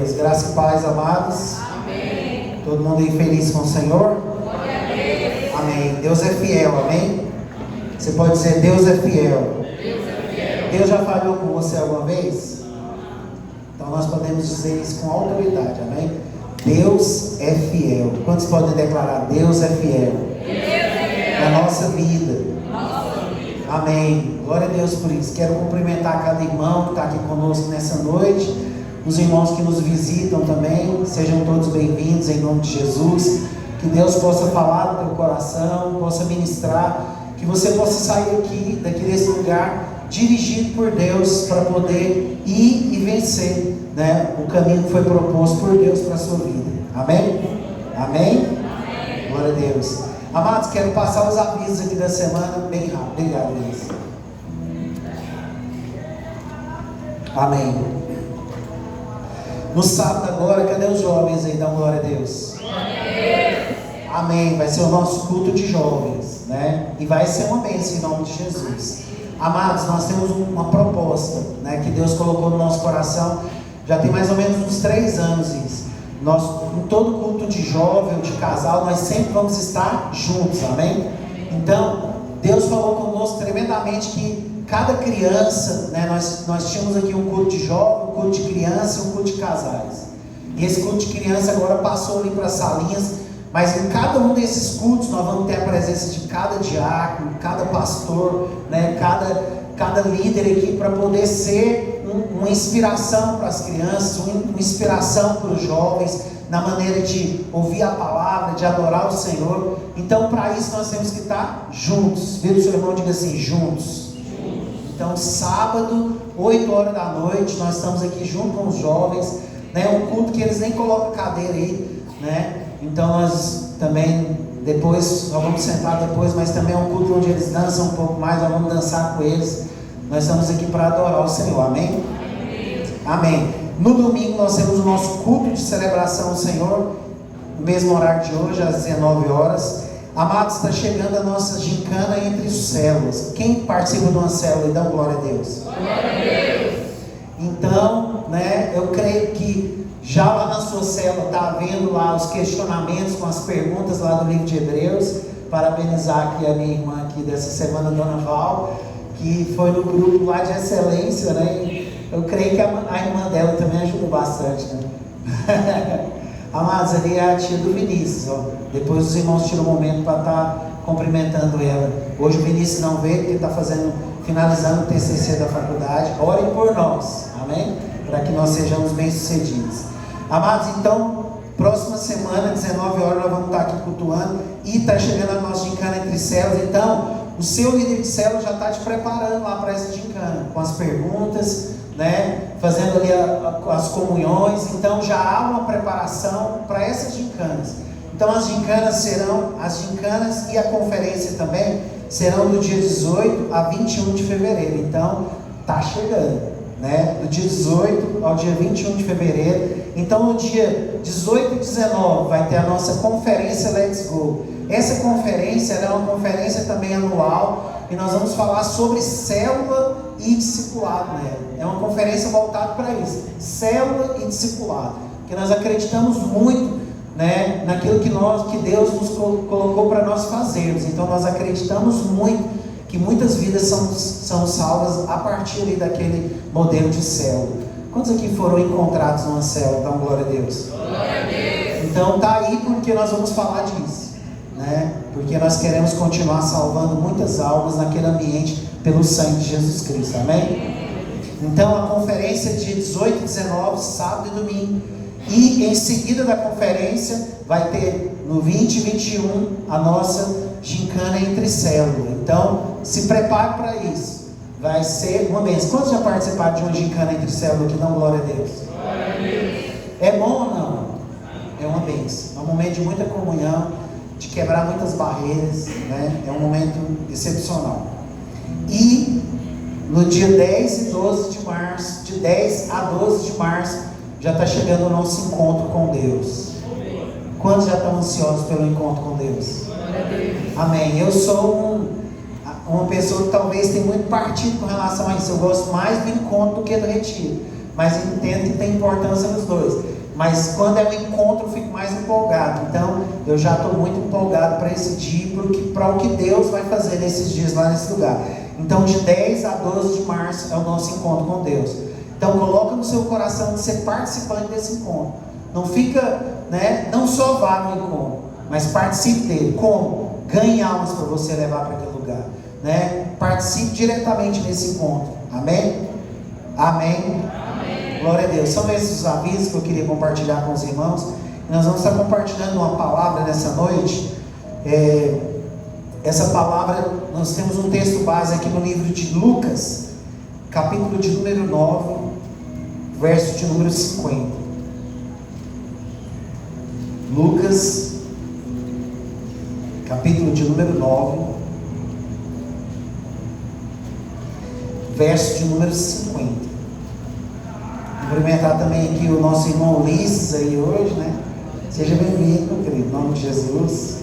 Deus, graça e paz, amados. Amém. Todo mundo aí feliz com o Senhor? Glória a Deus. Amém. Deus é fiel, amém? Você pode dizer, Deus é fiel. Deus é fiel. Deus já falhou com você alguma vez? Então nós podemos dizer isso com autoridade, amém? Deus é fiel. Quantos podem declarar, Deus é fiel? Deus é fiel. Na nossa vida. Nossa vida. Amém. Glória a Deus por isso. Quero cumprimentar cada irmão que está aqui conosco nessa noite. Os irmãos que nos visitam também. Sejam todos bem-vindos em nome de Jesus. Que Deus possa falar no teu coração, possa ministrar. Que você possa sair daqui desse lugar, dirigido por Deus, para poder ir e vencer, né, o caminho que foi proposto por Deus para a sua vida. Amém? Amém? Amém. Glória a Deus. Amados, quero passar os avisos aqui da semana bem rápido. Obrigado, Luiz. Amém. No sábado agora, cadê os jovens aí? Dá glória a Deus. Glória a Deus. Amém. Vai ser o nosso culto de jovens, né? E vai ser uma bênção em nome de Jesus. Amados, nós temos uma proposta, né, que Deus colocou no nosso coração. Já tem mais ou menos uns 3 anos isso. Nós, em todo culto de jovem ou de casal, nós sempre vamos estar juntos, amém? Então, Deus falou conosco tremendamente que cada criança, né, nós tínhamos aqui um culto de jovem, um culto de criança e um culto de casais. E esse culto de criança agora passou ali para as salinhas, mas em cada um desses cultos nós vamos ter a presença de cada diácono, cada pastor, né, cada líder aqui, para poder ser uma inspiração para as crianças, uma inspiração para os jovens, na maneira de ouvir a palavra, de adorar o Senhor. Então, para isso nós temos que estar juntos. Vira o seu irmão e diga assim, juntos. Então, sábado, 8 horas da noite, nós estamos aqui junto com os jovens, né, um culto que eles nem colocam cadeira aí, né? Então nós também, depois, nós vamos sentar depois, mas também é um culto onde eles dançam um pouco mais, nós vamos dançar com eles. Nós estamos aqui para adorar o Senhor, amém? Amém. No domingo nós temos o nosso culto de celebração ao Senhor, no mesmo horário de hoje, às 19 horas. Amados, está chegando a nossa gincana entre os células. Quem participa de uma célula e dá glória a Deus? Glória a Deus. Então, né, eu creio que já lá na sua célula está havendo lá os questionamentos com as perguntas lá do livro de Hebreus. Parabenizar aqui a minha irmã aqui dessa semana, Dona Val, que foi no grupo lá de excelência, né? Eu creio que a irmã dela também ajudou bastante, né? Amados, ali é a tia do Vinícius, ó. Depois os irmãos tiram um momento para estar cumprimentando ela. Hoje o Vinícius não veio porque está finalizando o TCC da faculdade. Orem por nós, amém? Para que nós sejamos bem-sucedidos. Amados, então, próxima semana, 19 horas, nós vamos estar aqui cultuando. E está chegando a nossa gincana entre células. Então, o seu líder de célula já está te preparando lá para essa gincana, com as perguntas, né? Fazendo ali as comunhões. Então, já há uma preparação para essas gincanas. Então, as gincanas e a conferência também serão do dia 18 a 21 de fevereiro. Então, está chegando, né? Do dia 18 ao dia 21 de fevereiro. Então, no dia 18 e 19 vai ter a nossa conferência Let's Go. Essa conferência é uma conferência também anual e nós vamos falar sobre célula e discipulado, né? É uma conferência voltada para isso, célula e discipulado, porque nós acreditamos muito, né, naquilo que Deus nos colocou para nós fazermos. Então nós acreditamos muito que muitas vidas são salvas a partir ali daquele modelo de célula. Quantos aqui foram encontrados numa célula? Então glória a Deus. Glória a Deus. Então tá aí porque nós vamos falar disso, né? Porque nós queremos continuar salvando muitas almas naquele ambiente pelo sangue de Jesus Cristo, amém? Então a conferência de 18 e 19, sábado e domingo. E em seguida da conferência vai ter no 20 e 21 a nossa gincana entre células. Então se prepare para isso. Vai ser uma bênção. Quantos já participaram de uma gincana entre células que dão glória a Deus? Glória a Deus. É bom ou não? É uma bênção. É um momento de muita comunhão, de quebrar muitas barreiras, né? É um momento excepcional. E no dia 10 e 12 de março, de 10 a 12 de março, já está chegando o nosso encontro com Deus. Quantos já estão ansiosos pelo encontro com Deus? Glória a Deus. Amém. Eu sou uma pessoa que talvez tenha muito partido com relação a isso. Eu gosto mais do encontro do que do retiro. mas entendo que tem importância nos dois. Mas quando é um encontro eu fico mais empolgado. Então eu já estou muito empolgado para esse dia, para o que Deus vai fazer nesses dias lá nesse lugar. Então de 10 a 12 de março é o nosso encontro com Deus. Então coloca no seu coração de ser participante desse encontro. Não fica, não só vá no encontro, mas participe dele. Como? Ganhe almas para você levar para aquele lugar. Participe diretamente nesse encontro. Amém? Amém? Amém. Glória a Deus. São esses os avisos que eu queria compartilhar com os irmãos. Nós vamos estar compartilhando uma palavra nessa noite. Essa palavra, nós temos um texto base aqui no livro de Lucas, capítulo de número 9, verso de número 50. Lucas, capítulo de número 9, verso de número 50. Cumprimentar também aqui o nosso irmão Ulisses aí hoje, Seja bem-vindo, meu querido, em nome de Jesus.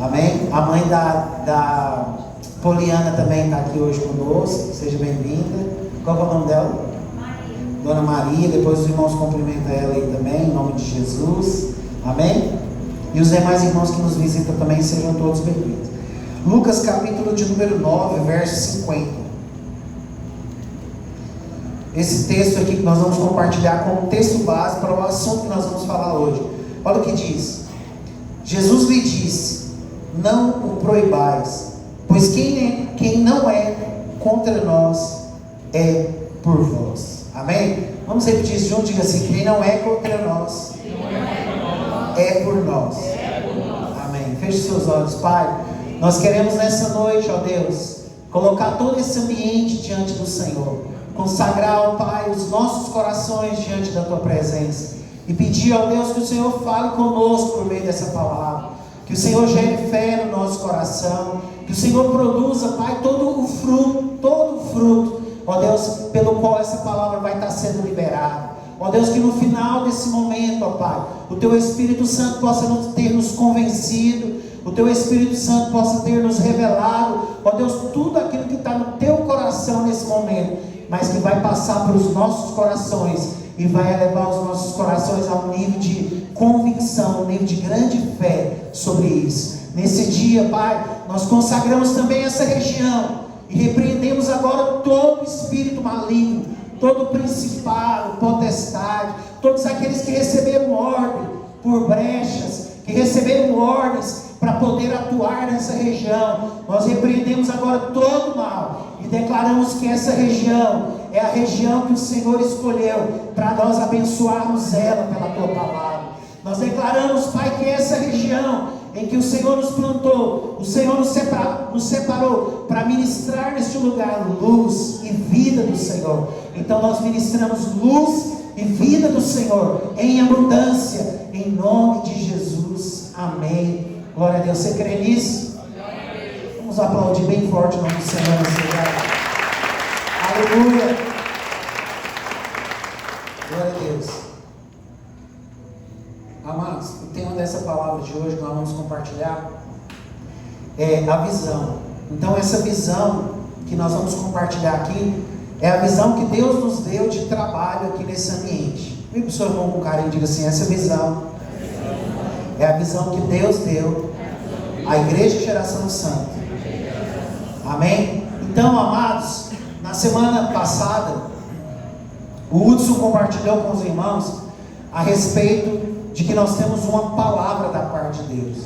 Amém? A mãe da Poliana também está aqui hoje conosco. Seja bem-vinda. Qual é o nome dela? Maria. Dona Maria. Depois os irmãos cumprimentam ela aí também, em nome de Jesus. Amém? E os demais irmãos que nos visitam também sejam todos bem-vindos. Lucas capítulo de número 9, verso 50. Esse texto aqui que nós vamos compartilhar como texto base para o assunto que nós vamos falar hoje. Olha o que diz. Jesus lhe disse: não o proibais, pois quem não é contra nós é por vós. Amém? Vamos repetir isso junto, diga assim: quem não é contra nós é por nós. Amém. Feche seus olhos, Pai. Nós queremos nessa noite, ó Deus, colocar todo esse ambiente diante do Senhor. Consagrar, ó Pai, os nossos corações diante da Tua presença. E pedir, ó Deus, que o Senhor fale conosco por meio dessa palavra. Que o Senhor gere fé no nosso coração. Que o Senhor produza, Pai, todo o fruto, ó Deus, pelo qual essa palavra vai estar sendo liberada. Ó Deus, que no final desse momento, ó Pai, o Teu Espírito Santo possa ter nos convencido. O Teu Espírito Santo possa ter nos revelado, ó Deus, tudo aquilo que está no Teu coração nesse momento. Mas que vai passar para os nossos corações e vai elevar os nossos corações a um nível de convicção, um nível de grande fé sobre isso. Nesse dia, Pai, nós consagramos também essa região e repreendemos agora todo espírito maligno, todo principado, potestade, todos aqueles que receberam ordem por brechas, que receberam ordens para poder atuar nessa região. Nós repreendemos agora todo o mal e declaramos que essa região é a região que o Senhor escolheu para nós abençoarmos ela pela Tua palavra. Nós declaramos, Pai, que essa região em que o Senhor nos plantou, o Senhor nos separou para ministrar neste lugar luz e vida do Senhor. Então nós ministramos luz e vida do Senhor em abundância, em nome de Jesus. Amém. Glória a Deus. Você crê nisso? Vamos aplaudir bem forte o nome do Senhor nesse lugar. Aleluia. Glória a Deus. Amados, o tema dessa palavra de hoje que nós vamos compartilhar é a visão. Então essa visão que nós vamos compartilhar aqui é a visão que Deus nos deu de trabalho aqui nesse ambiente. Vem para o seu irmão com carinho e diga assim: essa visão é a visão que Deus deu à Igreja Geração Santa. Amém? Então, amados, na semana passada o Hudson compartilhou com os irmãos a respeito de que nós temos uma palavra da parte de Deus.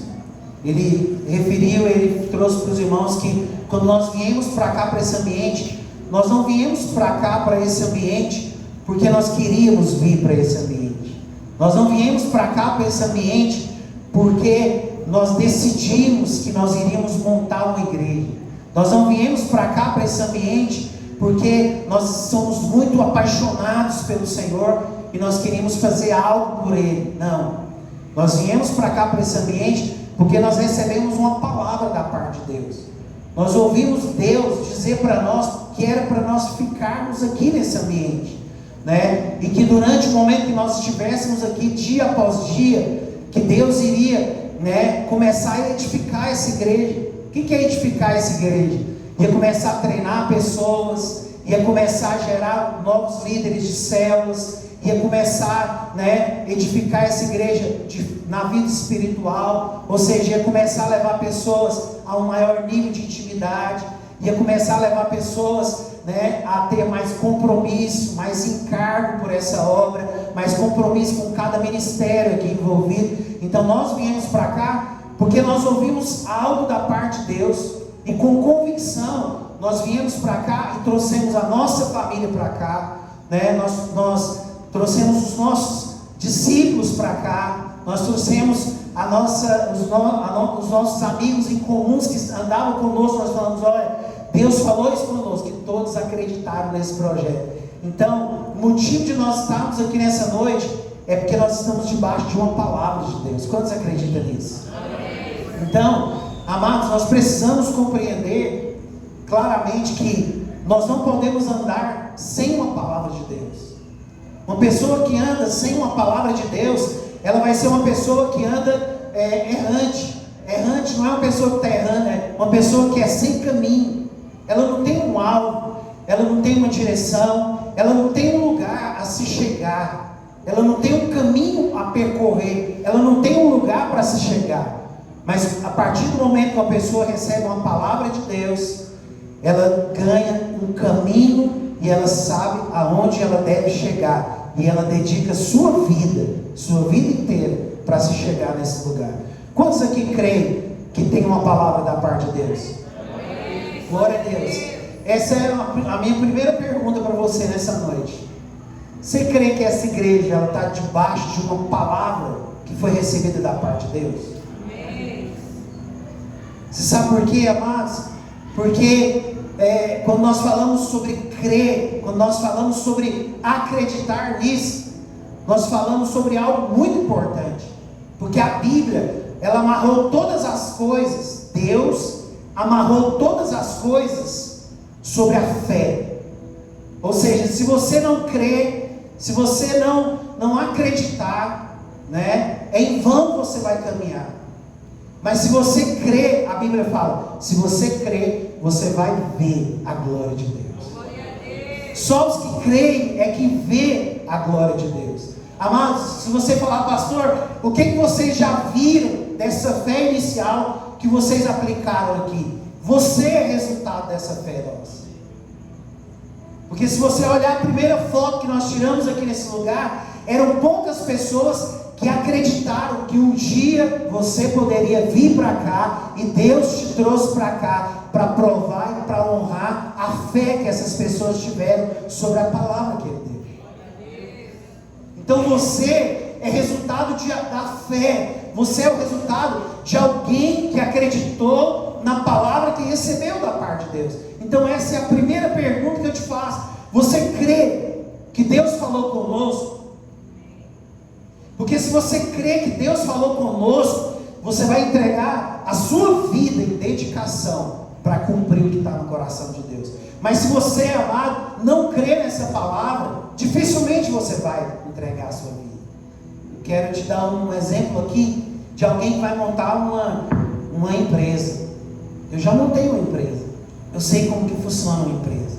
Ele trouxe para os irmãos que quando nós viemos para cá, para esse ambiente, nós não viemos para cá, para esse ambiente, porque nós queríamos vir para esse ambiente. Nós não viemos para cá, para esse ambiente, porque nós decidimos que nós iríamos montar uma igreja. Nós não viemos para cá, para esse ambiente, porque nós somos muito apaixonados pelo Senhor e nós queríamos fazer algo por Ele. Não. Nós viemos para cá, para esse ambiente, porque nós recebemos uma palavra da parte de Deus. Nós ouvimos Deus dizer para nós que era para nós ficarmos aqui nesse ambiente, e que durante o momento que nós estivéssemos aqui, dia após dia, que Deus iria, começar a edificar essa igreja. O que é edificar essa igreja? Ia começar a treinar pessoas, ia começar a gerar novos líderes de células, ia começar, edificar essa igreja na vida espiritual, ou seja, ia começar a levar pessoas a um maior nível de intimidade, ia começar a levar pessoas, a ter mais compromisso, mais encargo por essa obra, mais compromisso com cada ministério aqui envolvido. Então nós viemos para cá porque nós ouvimos algo da parte de Deus e com convicção nós viemos para cá e trouxemos a nossa família para cá, nós trouxemos os nossos discípulos para cá, nós trouxemos os nossos amigos em comuns que andavam conosco. Nós falamos: olha, Deus falou isso conosco, que todos acreditaram nesse projeto. Então, o motivo de nós estarmos aqui nessa noite é porque nós estamos debaixo de uma palavra de Deus. Quantos acreditam nisso? Então, amados, nós precisamos compreender claramente que nós não podemos andar sem uma palavra de Deus. Uma pessoa que anda sem uma palavra de Deus, ela vai ser uma pessoa que anda errante. Errante não é uma pessoa que está errando, é uma pessoa que é sem caminho. Ela não tem um alvo, ela não tem uma direção, ela não tem um lugar a se chegar, ela não tem um caminho a percorrer, ela não tem um lugar para se chegar. Mas a partir do momento que a pessoa recebe uma palavra de Deus, ela ganha um caminho e ela sabe aonde ela deve chegar, e ela dedica sua vida inteira para se chegar nesse lugar. Quantos aqui creem que tem uma palavra da parte de Deus? Glória a Deus. Essa é a minha primeira pergunta para você nessa noite. Você crê que essa igreja está debaixo de uma palavra que foi recebida da parte de Deus? Você sabe por quê, amados? Porque quando nós falamos sobre crer, quando nós falamos sobre acreditar nisso, nós falamos sobre algo muito importante. Porque a Bíblia, ela amarrou todas as coisas, Deus amarrou todas as coisas sobre a fé. Ou seja, se você não crer, se você não acreditar, em vão você vai caminhar. Mas se você crer, a Bíblia fala, se você crer, você vai ver a glória de Deus. Só os que creem é que vê a glória de Deus. Amados, se você falar: pastor, o que vocês já viram dessa fé inicial que vocês aplicaram aqui? Você é resultado dessa fé nossa. Porque se você olhar a primeira foto que nós tiramos aqui nesse lugar, eram poucas pessoas que acreditaram que um dia você poderia vir para cá, e Deus te trouxe para cá para provar e para honrar a fé que essas pessoas tiveram sobre a palavra que Ele deu. Então você é resultado da fé, você é o resultado de alguém que acreditou na palavra que recebeu da parte de Deus. Então essa é a primeira pergunta que eu te faço: você crê que Deus falou conosco? Porque se você crê que Deus falou conosco, você vai entregar a sua vida em dedicação para cumprir o que está no coração de Deus. Mas se você, amado, não crê nessa palavra, dificilmente você vai entregar a sua vida. Eu quero te dar um exemplo aqui de alguém que vai montar uma empresa. Eu já montei uma empresa, eu sei como que funciona uma empresa.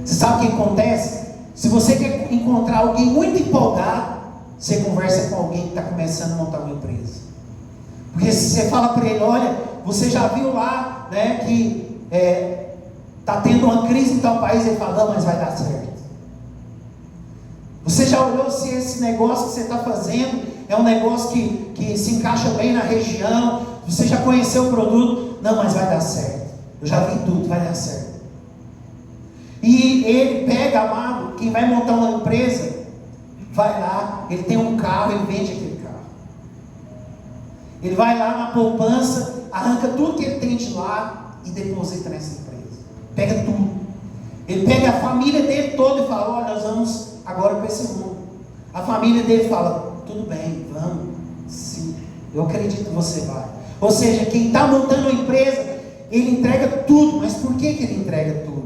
Você sabe o que acontece? Se você quer encontrar alguém muito empolgado, você conversa com alguém que está começando a montar uma empresa. Porque se você fala para ele: olha, você já viu lá, que está tendo uma crise em tal país, ele fala: não, mas vai dar certo. Você já olhou se esse negócio que você está fazendo é um negócio que se encaixa bem na região? Você já conheceu o produto? Não, mas vai dar certo. Eu já vi tudo, vai dar certo. E ele pega, amado, quem vai montar uma empresa, vai lá, ele tem um carro, ele vende aquele carro. Ele vai lá na poupança, arranca tudo que ele tem de lá e deposita nessa empresa. Pega tudo. Ele pega a família dele toda e fala: olha, nós vamos agora para esse mundo. A família dele fala: tudo bem, vamos. Sim, eu acredito que você vai. Ou seja, quem está montando uma empresa, ele entrega tudo. Mas por que ele entrega tudo?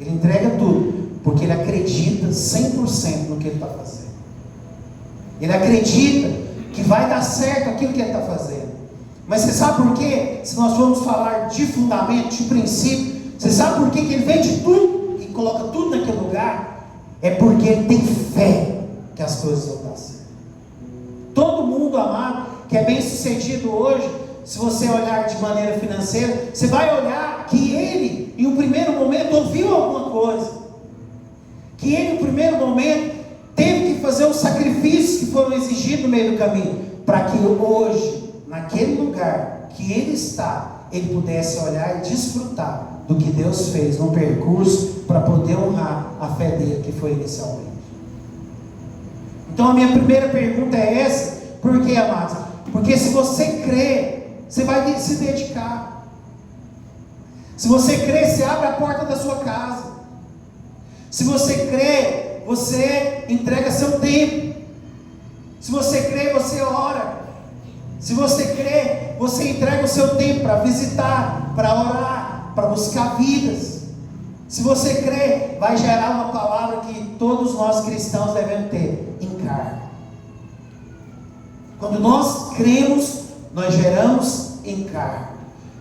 Ele entrega tudo porque ele acredita 100% no que ele está fazendo. Ele acredita que vai dar certo aquilo que ele está fazendo. Mas você sabe por quê? Se nós formos falar de fundamento, de princípio, você sabe por quê que ele vende tudo e coloca tudo naquele lugar, é porque ele tem fé que as coisas vão dar certo. Todo mundo, amado, que é bem sucedido hoje, se você olhar de maneira financeira, você vai olhar que ele, em um primeiro momento, ouviu alguma coisa. Que ele, em um primeiro momento, teve que fazer os sacrifícios que foram exigidos no meio do caminho, para que hoje, naquele lugar que ele está, ele pudesse olhar e desfrutar do que Deus fez no percurso, para poder honrar a fé dele que foi inicialmente. Então a minha primeira pergunta é essa: por que, amados? Porque se você crê, você vai se dedicar. Se você crê, você abre a porta da sua casa. Se você crê, você entrega seu tempo. Se você crê, você ora. Se você crê, você entrega o seu tempo para visitar, para orar, para buscar vidas. Se você crê, vai gerar uma palavra que todos nós cristãos devemos ter: encargo. Quando nós cremos, nós geramos encargo.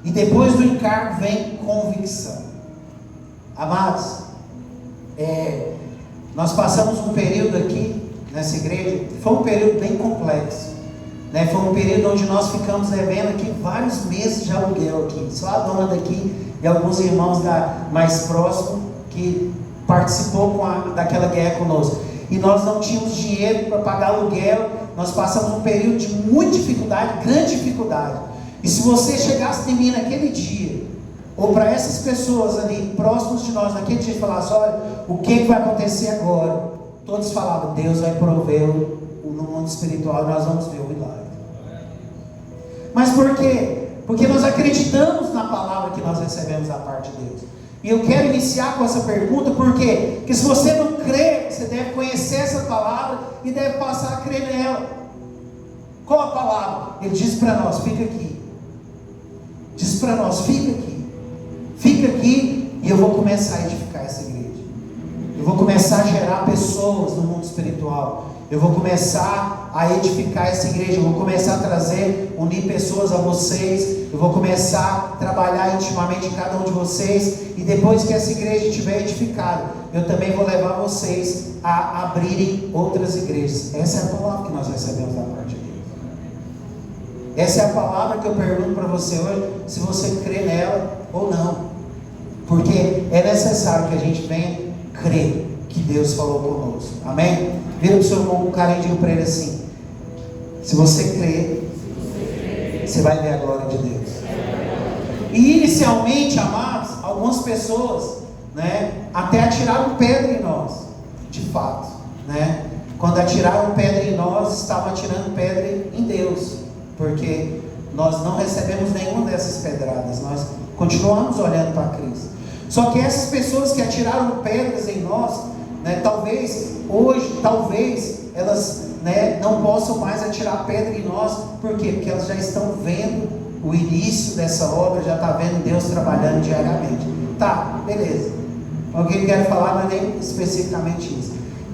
E depois do encargo vem convicção. Amados, nós passamos um período aqui nessa igreja, foi um período bem complexo, né? Foi um período onde nós ficamos devendo aqui vários meses de aluguel aqui. Só a dona daqui e alguns irmãos mais próximos que participou daquela guerra conosco. E nós não tínhamos dinheiro para pagar aluguel. Nós passamos um período de muita dificuldade, grande dificuldade. E se você chegasse em mim naquele dia, ou para essas pessoas ali próximos de nós naquele dia, e falasse: olha, o que vai acontecer agora? Todos falavam: Deus vai prover no mundo espiritual e nós vamos ver o milagre. Mas por quê? Porque nós acreditamos na palavra que nós recebemos da parte de Deus. E eu quero iniciar com essa pergunta, por quê? Porque se você não crê, você deve conhecer essa palavra e deve passar a crer nela. Qual a palavra? Ele diz para nós: fica aqui. Diz para nós: fica aqui. Fica aqui e eu vou começar a edificar essa igreja. Eu vou começar a gerar pessoas no mundo espiritual. Eu vou começar a edificar essa igreja. Eu vou começar a unir pessoas a vocês. Eu vou começar a trabalhar intimamente em cada um de vocês. E depois que essa igreja estiver edificada, eu também vou levar vocês a abrirem outras igrejas. Essa é a palavra que nós recebemos da parte de Deus. Essa é a palavra que eu pergunto para você hoje, se você crê nela ou não. Porque é necessário que a gente venha crer que Deus falou conosco. Amém? Vira para o seu irmão com carinho e diga para ele assim: se você crer, você vai ver a glória de Deus. E inicialmente, amados, algumas pessoas, né, até atiraram pedra em nós, de fato, né? Quando atiraram pedra em nós, estavam atirando pedra em Deus, porque nós não recebemos nenhuma dessas pedradas, nós continuamos olhando para Cristo. Só que essas pessoas que atiraram pedras em nós, né, talvez elas, né, não possam mais atirar pedra em nós. Por quê? Porque elas já estão vendo o início dessa obra, já está vendo Deus trabalhando diariamente. Tá, beleza. O que eu quero falar não é nem especificamente isso.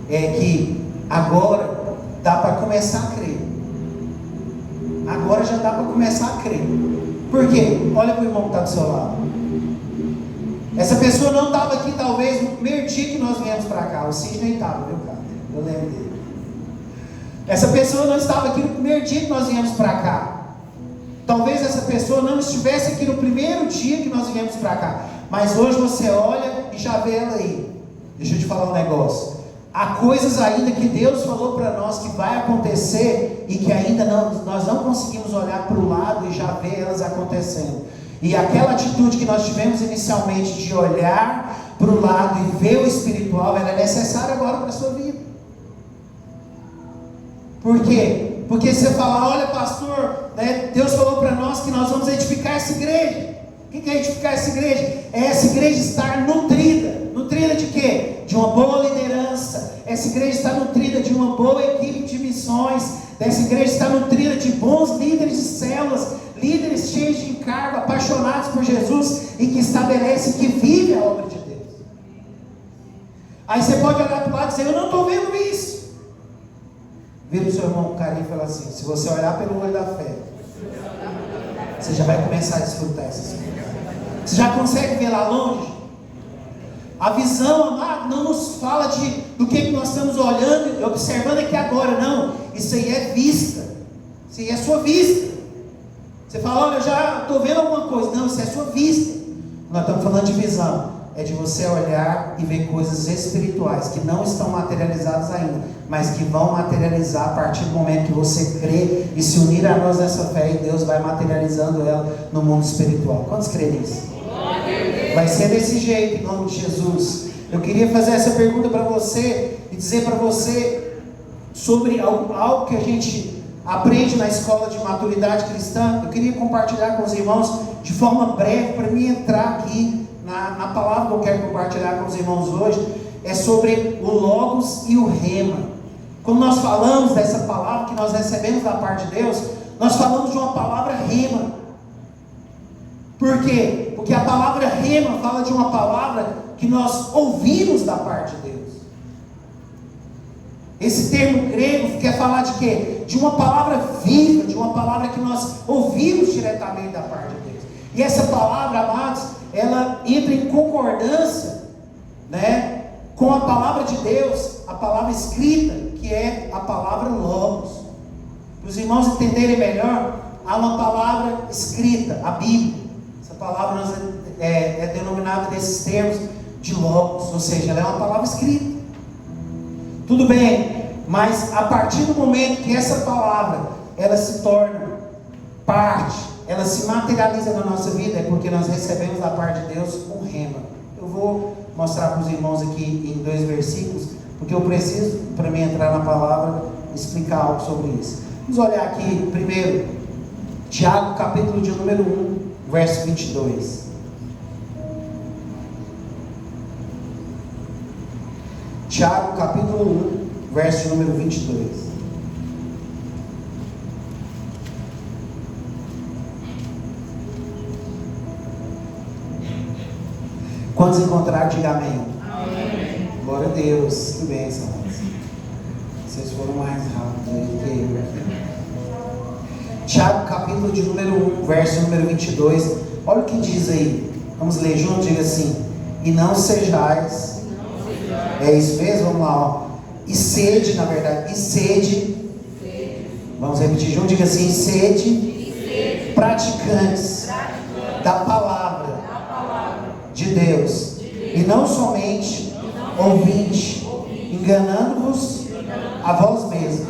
É que agora dá para começar a crer. Agora já dá para começar a crer. Por quê? Olha para o irmão que está do seu lado. Essa pessoa não estava aqui talvez no primeiro dia que nós viemos para cá. O Sidney estava, viu, cara? Eu lembro dele. Essa pessoa não estava aqui no primeiro dia que nós viemos para cá. Talvez essa pessoa não estivesse aqui no primeiro dia que nós viemos para cá. Mas hoje você olha e já vê ela aí. Deixa eu te falar um negócio. Há coisas ainda que Deus falou para nós que vai acontecer e que ainda nós não conseguimos olhar para o lado e já ver elas acontecendo. E aquela atitude que nós tivemos inicialmente de olhar para o lado e ver o espiritual, ela é necessária agora para a sua vida. Por quê? Porque você fala: olha, pastor, né, Deus falou para nós que nós vamos edificar essa igreja. O que é edificar essa igreja? É essa igreja estar nutrida. Nutrida de quê? De uma boa liderança. Essa igreja está nutrida de uma boa equipe de missões. Essa igreja está nutrida de bons líderes de células, líderes cheios de encargo, apaixonados por Jesus e que estabelecem, que vivem a obra de Deus. Aí você pode olhar para o lado e dizer: eu não estou vendo isso. Vira o seu irmão com carinho e fala assim: se você olhar pelo olho da fé, você já vai começar a desfrutar essas coisas. Você já consegue ver lá longe? A visão, amado, não nos fala do que nós estamos olhando e observando aqui agora, não. Isso aí é vista. Isso aí é sua vista. Você fala, olha, eu já estou vendo alguma coisa. Não, isso é sua vista. Nós estamos falando de visão. É de você olhar e ver coisas espirituais que não estão materializadas ainda, mas que vão materializar a partir do momento que você crê e se unir a nós nessa fé, e Deus vai materializando ela no mundo espiritual. Quantos creem nisso? Vai ser desse jeito, em nome de Jesus. Eu queria fazer essa pergunta para você e dizer para você sobre algo que a gente aprende na escola de maturidade cristã. Eu queria compartilhar com os irmãos de forma breve, para mim entrar aqui na palavra que eu quero compartilhar com os irmãos hoje. É sobre o Logos e o Rema. Quando nós falamos dessa palavra que nós recebemos da parte de Deus, nós falamos de uma palavra Rema. Por quê? Porque a palavra Rema fala de uma palavra que nós ouvimos da parte de Deus. Esse termo grego quer falar de quê? De uma palavra viva, de uma palavra que nós ouvimos diretamente da parte de Deus. E essa palavra, amados, ela entra em concordância, né, com a palavra de Deus, a palavra escrita, que é a palavra Logos. Para os irmãos entenderem melhor, há uma palavra escrita, a Bíblia. Essa palavra é denominada nesses termos de Logos, ou seja, ela é uma palavra escrita. Tudo bem, mas a partir do momento que essa palavra ela se torna parte, ela se materializa na nossa vida, é porque nós recebemos da parte de Deus um rema. Eu vou mostrar para os irmãos aqui em 2 versículos, porque eu preciso, para mim entrar na palavra, explicar algo sobre isso. Vamos olhar aqui primeiro, Tiago, capítulo de número 1, verso 22. Tiago, capítulo 1, verso número 22. Quantos encontrar, diga amém. Amém. Glória a Deus, que bênção. Vocês foram mais rápidos do que eu. Tiago, capítulo de número 1, verso número 22. Olha o que diz aí. Vamos ler junto, diga assim: e não sejais. É isso mesmo? Vamos lá, ó. E sede, na verdade, e sede. Vamos repetir junto, diga assim: sede praticantes da palavra de Deus, e não somente ouvinte, enganando-vos a vós mesmos.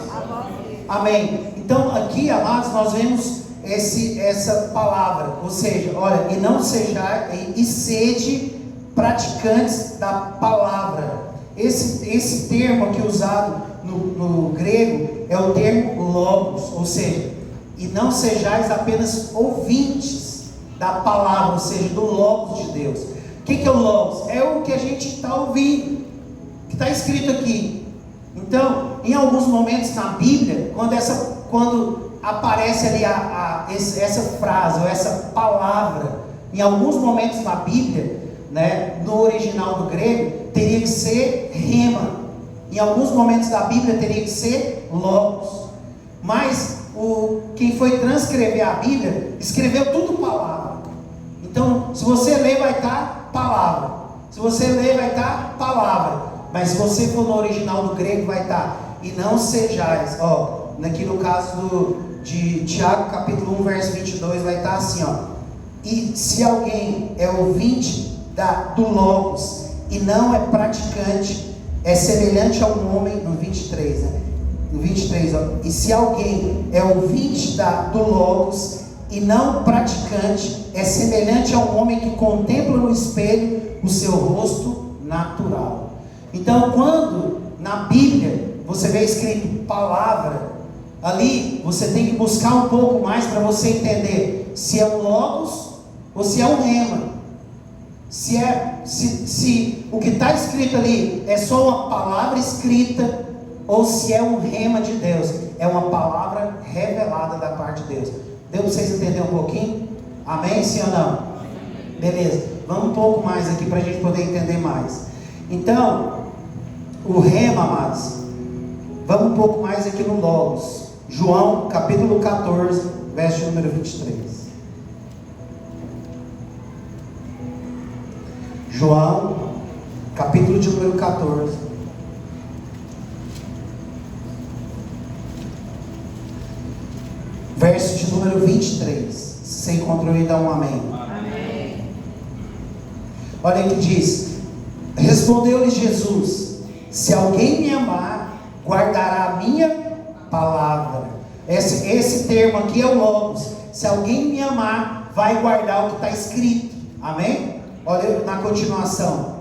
Amém. Então aqui, amados, nós vemos essa palavra, ou seja, olha, e não sejais, e sede praticantes da palavra. Esse termo aqui usado no grego é o termo logos, ou seja, e não sejais apenas ouvintes da palavra, ou seja, do logos de Deus. O que é o logos? É o que a gente está ouvindo, que está escrito aqui. Então, em alguns momentos na Bíblia, quando aparece ali essa frase ou essa palavra, em alguns momentos na Bíblia, né, no original do grego, teria que ser rema. Em alguns momentos da Bíblia teria que ser logos. Mas quem foi transcrever a Bíblia escreveu tudo palavra. Então, se você ler, vai estar palavra. Se você ler, vai estar palavra. Mas se você for no original do grego, vai estar e não sejais. Ó, aqui no caso de Tiago, capítulo 1, verso 22, vai estar assim, ó. E se alguém é ouvinte do logos e não é praticante, é semelhante a um homem, no 23, né? No 23, ó. E se alguém é ouvinte do logos e não praticante, é semelhante a um homem que contempla no espelho o seu rosto natural. Então, quando na Bíblia você vê escrito palavra, ali você tem que buscar um pouco mais para você entender se é um logos ou se é um rema. Se o que está escrito ali é só uma palavra escrita, ou se é um rema de Deus, é uma palavra revelada da parte de Deus. Deu para vocês entenderem um pouquinho? Amém? Sim ou não? Beleza, vamos um pouco mais aqui para a gente poder entender mais. Então, o rema, amados, vamos um pouco mais aqui no logos. João, capítulo 14, verso número 23. João, capítulo de número 14. Verso de número 23. Se você encontrou aí, dá um amém. Amém. Olha o que diz. Respondeu-lhe Jesus: se alguém me amar, guardará a minha palavra. Esse termo aqui é o Logos. Se alguém me amar, vai guardar o que está escrito. Amém? Olha na continuação.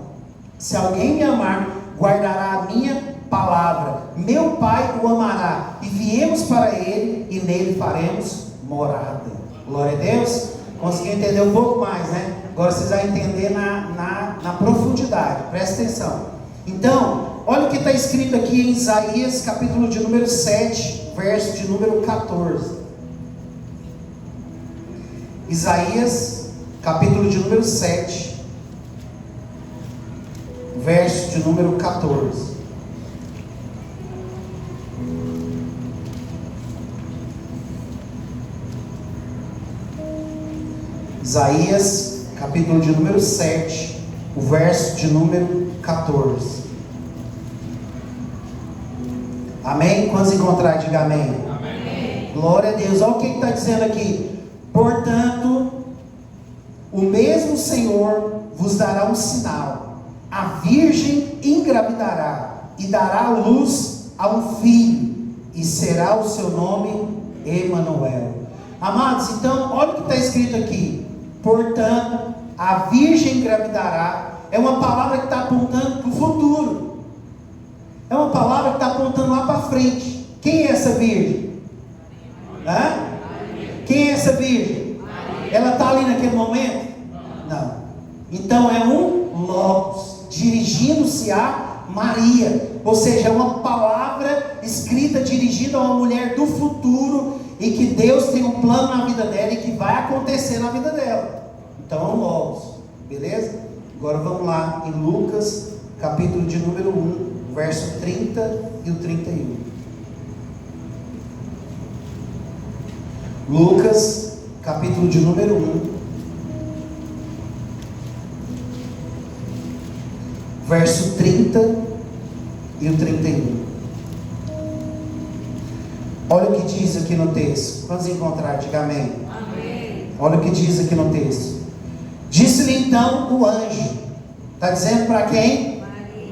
Se alguém me amar, guardará a minha palavra. Meu Pai o amará, e viemos para ele, e nele faremos morada. Glória a Deus. Consegui entender um pouco mais, né? Agora vocês vão entender na profundidade. Presta atenção. Então, olha o que está escrito aqui em Isaías, capítulo de número 7, verso de número 14. Isaías, capítulo de número 7, verso de número 14. Isaías, capítulo de número 7, o verso de número 14. Amém? Quantos encontrar, diga amém. Amém. Glória a Deus. Olha o que está dizendo aqui. Portanto, o mesmo Senhor vos dará um sinal. A virgem engravidará e dará luz a um filho, e será o seu nome Emanuel. Amados, então, olha o que está escrito aqui. Portanto, a virgem engravidará. É uma palavra que está apontando para o futuro. É uma palavra que está apontando lá para frente. Quem é essa virgem? Hã? Quem é essa virgem? Ela está ali naquele momento? Não. Então é um Logos, dirigindo-se a Maria. Ou seja, é uma palavra escrita, dirigida a uma mulher do futuro, e que Deus tem um plano na vida dela e que vai acontecer na vida dela. Então é um Logos. Beleza? Agora vamos lá em Lucas, capítulo de número 1, verso 30 e o 31. Lucas, capítulo de número 1, verso 30 e o 31. Olha o que diz aqui no texto. Vamos encontrar, diga amém. Amém. Olha o que diz aqui no texto. Disse-lhe então o anjo. Está dizendo para quem?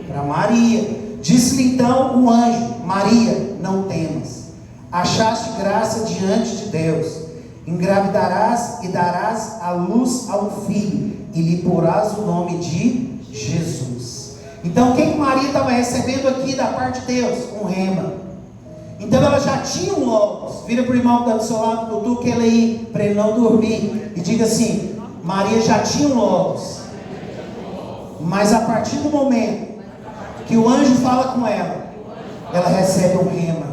Para Maria. Disse-lhe então o anjo: Maria, não temas. Achaste graça diante de Deus. Engravidarás e darás à luz a um filho, e lhe porás o nome de Jesus. Então, quem Maria estava recebendo aqui da parte de Deus? Um rema. Então, ela já tinha um Logos. Vira para o irmão que está do seu lado, cutuca ele aí, para ele não dormir, e diga assim: Maria já tinha um Logos. Mas a partir do momento que o anjo fala com ela, ela recebe um rema.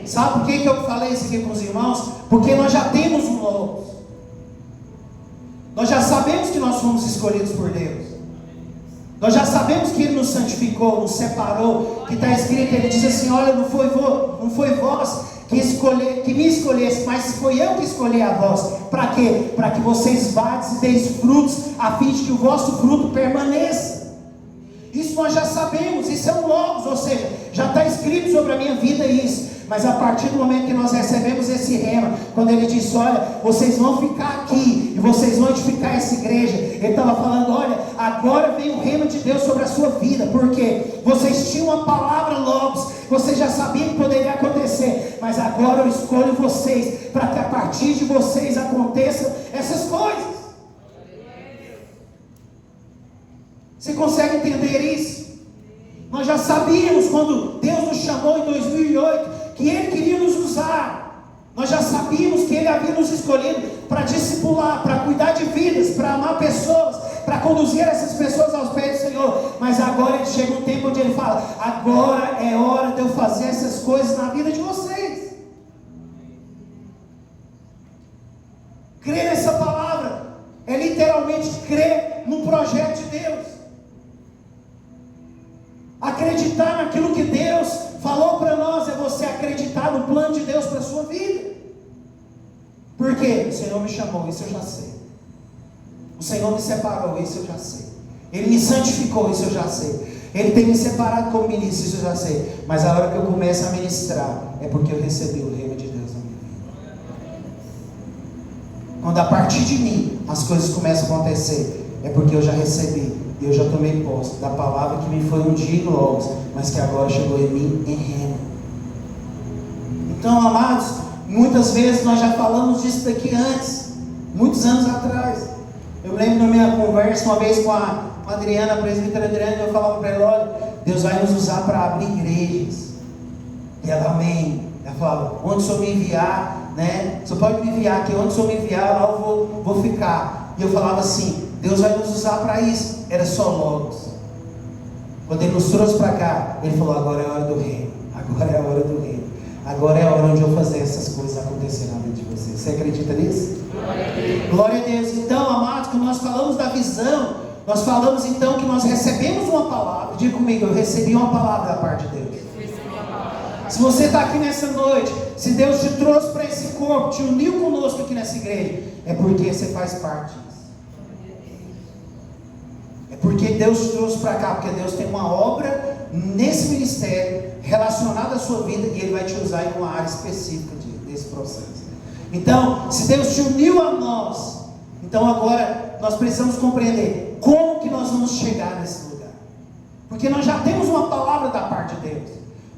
Sabe por que eu falei isso aqui com os irmãos? Porque nós já temos um Logos. Nós já sabemos que nós fomos escolhidos por Deus. Nós já sabemos que Ele nos santificou, nos separou. Que está escrito, Ele diz assim: olha, não foi vós que me escolhesse, mas foi eu que escolhi a vós. Para quê? Para que vocês vades e deis frutos, a fim de que o vosso fruto permaneça. Isso nós já sabemos, isso é um Logos, ou seja, já está escrito sobre a minha vida isso. Mas a partir do momento que nós recebemos esse rema, quando ele disse: olha, vocês vão ficar aqui, e vocês vão edificar essa igreja, ele estava falando: olha, agora vem o rema de Deus sobre a sua vida, porque vocês tinham uma palavra Logos, vocês já sabiam que poderia acontecer, mas agora eu escolho vocês, para que a partir de vocês aconteçam essas coisas. Você consegue entender isso? Nós já sabíamos, quando Deus nos chamou em 2008, que Ele queria nos usar. Nós já sabíamos que Ele havia nos escolhido para discipular, para cuidar de vidas, para amar pessoas, para conduzir essas pessoas aos pés do Senhor. Mas agora chega um tempo onde Ele fala: agora é hora de eu fazer essas coisas na vida de vocês. Crer nessa palavra é literalmente crer no projeto de Deus. Acreditar naquilo que Deus falou para nós é você acreditar no plano de Deus para a sua vida. Por quê? O Senhor me chamou, isso eu já sei. O Senhor me separou, isso eu já sei. Ele me santificou, isso eu já sei. Ele tem me separado como ministro, isso eu já sei. Mas a hora que eu começo a ministrar, é porque eu recebi o reino de Deus na minha vida. Quando a partir de mim as coisas começam a acontecer, é porque eu já recebi, e eu já tomei posse da palavra que me foi um dia em Logos, mas que agora chegou em mim em Rema. Então, amados, muitas vezes nós já falamos disso daqui antes, muitos anos atrás. Eu lembro da minha conversa uma vez com a Adriana, a presbítera Adriana, eu falava para ela: olha, Deus vai nos usar para abrir igrejas. E ela, amém. Ela falava: onde o Senhor me enviar, né? O Senhor pode me enviar aqui, onde o Senhor me enviar, lá eu vou ficar. E eu falava assim: Deus vai nos usar para isso. Era só Logos. Quando Ele nos trouxe para cá, Ele falou: agora é a hora do reino. Agora é a hora do reino. Agora é a hora onde eu vou fazer essas coisas acontecerem na vida de vocês. Você acredita nisso? Glória a Deus. Glória a Deus. Então, amados, quando nós falamos da visão, nós falamos então que nós recebemos uma palavra. Diga comigo: eu recebi uma palavra da parte de Deus. Se você está aqui nessa noite, se Deus te trouxe para esse corpo, te uniu conosco aqui nessa igreja, é porque você faz parte disso. É porque Deus te trouxe para cá, porque Deus tem uma obra nesse ministério relacionada à sua vida, e Ele vai te usar em uma área específica desse processo. Então, se Deus te uniu a nós, então agora nós precisamos compreender como que nós vamos chegar nesse lugar. Porque nós já temos uma palavra da parte de Deus.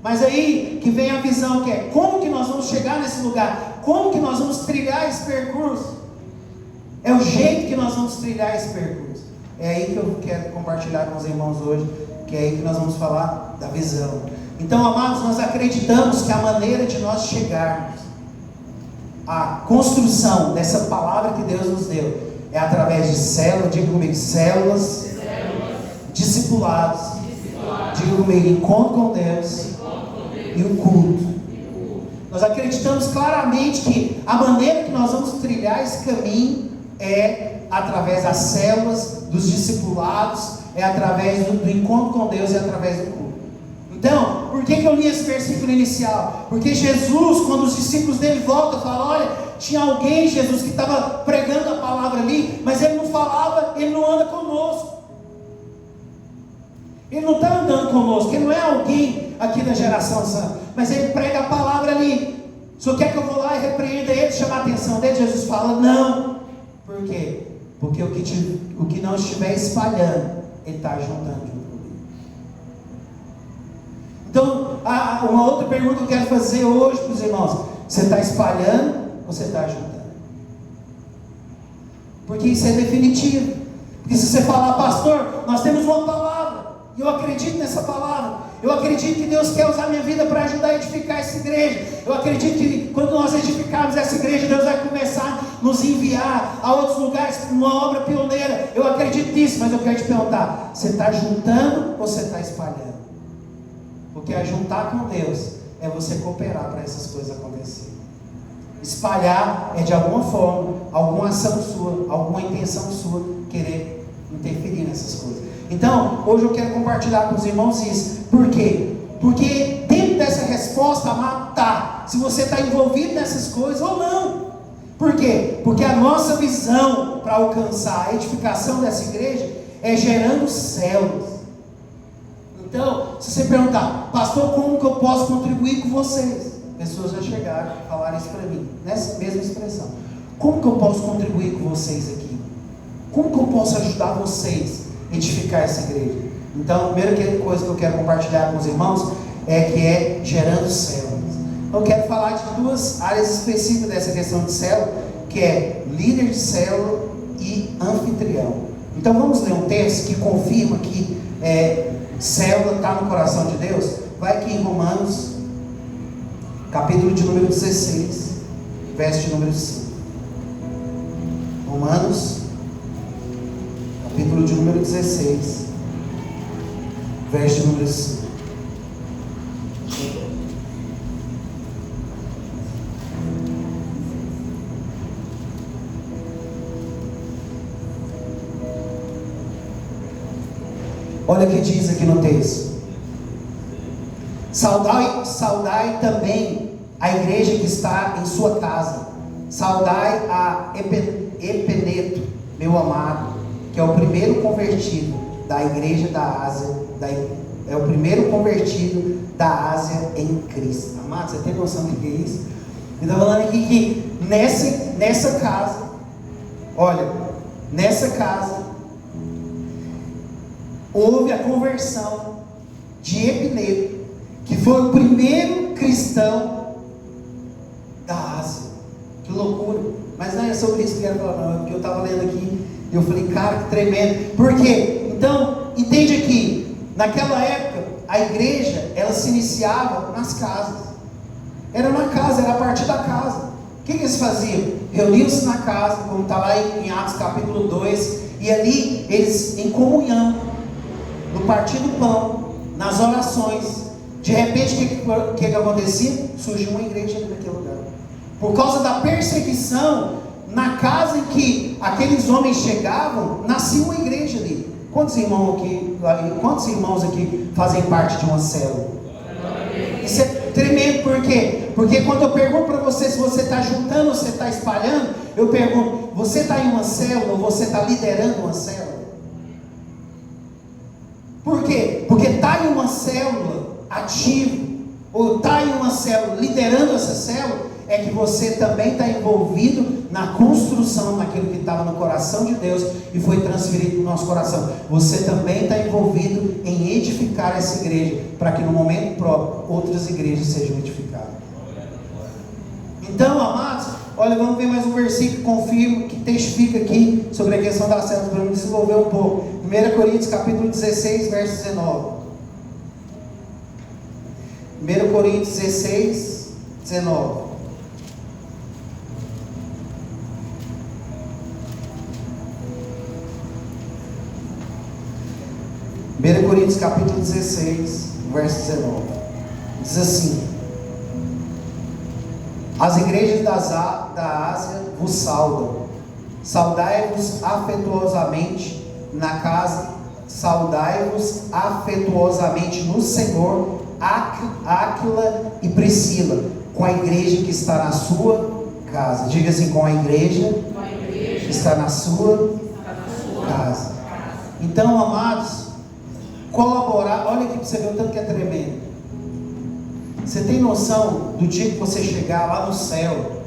Mas aí que vem a visão, que é como que nós vamos chegar nesse lugar, como que nós vamos trilhar esse percurso. É o jeito que nós vamos trilhar esse percurso. É aí que eu quero compartilhar com os irmãos hoje, que é aí que nós vamos falar da visão. Então, amados, nós acreditamos que a maneira de nós chegarmos à construção dessa palavra que Deus nos deu é através de células, diga comigo, células, discipulados, diga comigo, encontro com Deus e o culto. Nós acreditamos claramente que a maneira que nós vamos trilhar esse caminho é através das células, dos discipulados, é através do encontro com Deus e através do culto. Então, por que eu li esse versículo inicial? Porque Jesus, quando os discípulos dele voltam, falam: olha, tinha alguém, Jesus, que estava pregando a palavra ali, mas ele não falava, ele não anda conosco. Ele não está andando conosco, ele não é alguém aqui da geração santa, mas ele prega a palavra ali. Só quer que eu vou lá e repreenda ele, chamar a atenção dele? Jesus fala: não. Por quê? Porque o que não estiver espalhando, ele está juntando junto comigo. Então, uma outra pergunta que eu quero fazer hoje para os irmãos: você está espalhando ou você está juntando? Porque isso é definitivo. Porque se você falar: pastor, nós temos uma palavra, e eu acredito nessa palavra, eu acredito que Deus quer usar minha vida para ajudar a edificar essa igreja, eu acredito que quando nós edificarmos essa igreja, Deus vai começar a nos enviar a outros lugares, uma obra pioneira, eu acredito nisso. Mas eu quero te perguntar: você está juntando ou você está espalhando? Porque ajuntar com Deus é você cooperar para essas coisas acontecerem. Espalhar é de alguma forma, alguma ação sua, alguma intenção sua, querer interferir nessas coisas. Então, hoje eu quero compartilhar com os irmãos isso. Por quê? Porque dentro dessa resposta, amado, tá, se você está envolvido nessas coisas ou não. Por quê? Porque a nossa visão para alcançar a edificação dessa igreja é gerando células. Então, se você perguntar: pastor, como que eu posso contribuir com vocês? Pessoas já chegaram a falar isso para mim, nessa mesma expressão: como que eu posso contribuir com vocês aqui? Como que eu posso ajudar vocês a edificar essa igreja? Então, a primeira coisa que eu quero compartilhar com os irmãos é gerando células. Eu quero falar de duas áreas específicas dessa questão de célula, que é líder de célula e anfitrião. Então vamos ler um texto que confirma que célula está no coração de Deus. Vai aqui em Romanos, capítulo de número 16, verso de número 5. Romanos, capítulo de número 16, verso de número 5. Olha o que diz aqui no texto: saudai também a igreja que está em sua casa. Saudai a Epeneto, meu amado, que é o primeiro convertido, da igreja da Ásia, é o primeiro convertido da Ásia em Cristo. Amado, você tem noção do que é isso? Ele está falando aqui que nessa casa, olha, nessa casa, houve a conversão de Epineto, que foi o primeiro cristão da Ásia. Que loucura! Mas não é sobre isso que eu quero falar, não. É porque eu estava lendo aqui e eu falei, cara, que tremendo. Por quê? Então, entende aqui, naquela época, a igreja, ela se iniciava nas casas. Era na casa, era a partir da casa. O que eles faziam? Reuniam-se na casa, como está lá em Atos capítulo 2, e ali eles, em comunhão, no partir do pão, nas orações, de repente, o que acontecia? Surgiu uma igreja naquele lugar. Por causa da perseguição, na casa em que aqueles homens chegavam, nascia uma igreja ali. Quantos irmãos aqui fazem parte de uma célula? Isso é tremendo, por quê? Porque quando eu pergunto para você se você está juntando ou você está espalhando, eu pergunto, você está em uma célula ou você está liderando uma célula? Por quê? Porque está em uma célula ativo, ou está em uma célula liderando essa célula, é que você também está envolvido na construção daquilo que estava no coração de Deus e foi transferido para o nosso coração. Você também está envolvido em edificar essa igreja, para que no momento próprio outras igrejas sejam edificadas. Então, amados, olha, vamos ver mais um versículo que confirma, que testifica aqui sobre a questão da célula, para desenvolver um pouco. 1 Coríntios capítulo 16, verso 19. 1 Coríntios 16, 19. 1 Coríntios capítulo 16, verso 19, diz assim: as igrejas da Ásia vos saudam, saudai-vos afetuosamente na casa, saudai-vos afetuosamente no Senhor, Áquila e Priscila, com a igreja que está na sua casa. Diga assim, com a igreja que está na sua casa. Então, amados, colaborar, olha aqui para você ver o tanto que é tremendo. Você tem noção do dia que você chegar lá no céu,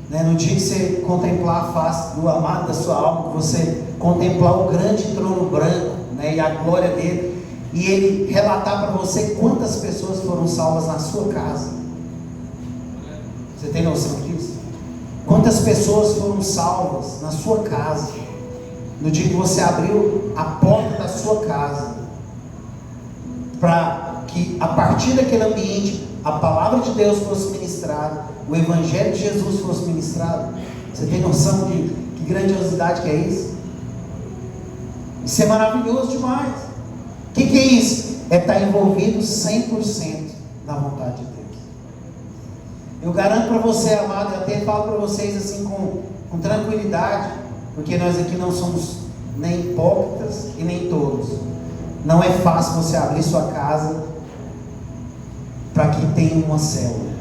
né, no dia que você contemplar a face do amado da sua alma, que você contemplar o grande trono branco, né, e a glória dele, e ele relatar para você quantas pessoas foram salvas na sua casa? Você tem noção disso? Quantas pessoas foram salvas na sua casa, no dia que você abriu a porta da sua casa, para que a partir daquele ambiente a palavra de Deus fosse ministrada, o Evangelho de Jesus fosse ministrado? Você tem noção de que grandiosidade que é isso? Isso é maravilhoso demais. O que é isso? É estar envolvido 100% na vontade de Deus. Eu garanto para você, amado, eu até falo para vocês assim com tranquilidade, porque nós aqui não somos nem hipócritas e nem tolos. Não é fácil você abrir sua casa para que tenha uma célula.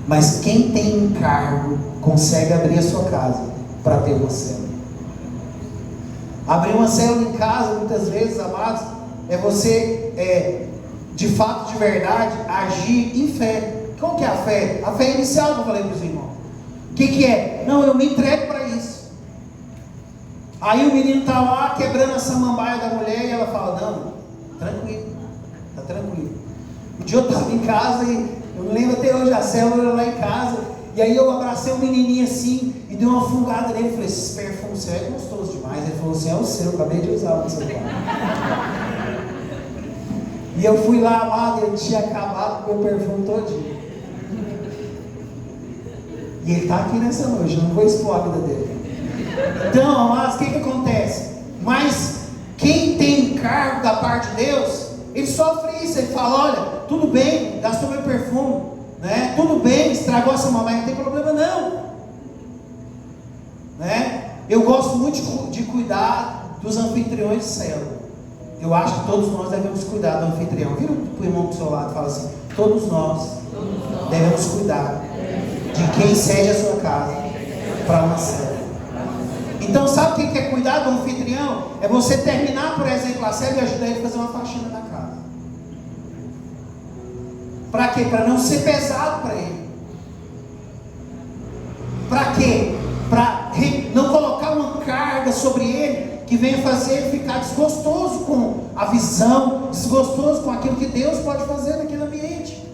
Mas quem tem encargo consegue abrir a sua casa para ter uma célula. Abrir uma célula em casa, muitas vezes, amados, é você, de fato, de verdade, agir em fé. Qual que é a fé? A fé inicial que eu falei para os irmãos. O que é? Não, eu me entrego para isso. Aí o menino está lá quebrando a samambaia da mulher e ela fala, não, tranquilo, está tranquilo. Um dia eu estava em casa e eu me lembro até hoje, a célula era lá em casa, e aí eu abracei o menininho assim e dei uma fungada nele e falei, esse perfume seu é gostoso demais. Ele falou assim, é o seu, eu acabei de usar o seu pai. E eu fui lá, amado, e ele tinha acabado com o meu perfume todinho. E ele está aqui nessa noite, eu não vou expor a vida dele. Então, amados, o que acontece? Mas quem tem encargo da parte de Deus, ele sofre isso, ele fala, olha, tudo bem, gastou meu perfume, né? Tudo bem, estragou essa mamãe, não tem problema não, né? Eu gosto muito de cuidar dos anfitriões de célula. Eu acho que todos nós devemos cuidar do anfitrião. Vira para o irmão do seu lado e fala assim, todos nós devemos cuidar de quem cede a sua casa para uma célula. Então, sabe o que é cuidar do anfitrião? É você terminar, por exemplo, a célula e ajudar ele a fazer uma faxina na casa. Para quê? Para não ser pesado para ele. Para quê? Para não colocar uma carga sobre ele que venha fazer ele ficar desgostoso com a visão, desgostoso com aquilo que Deus pode fazer naquele ambiente.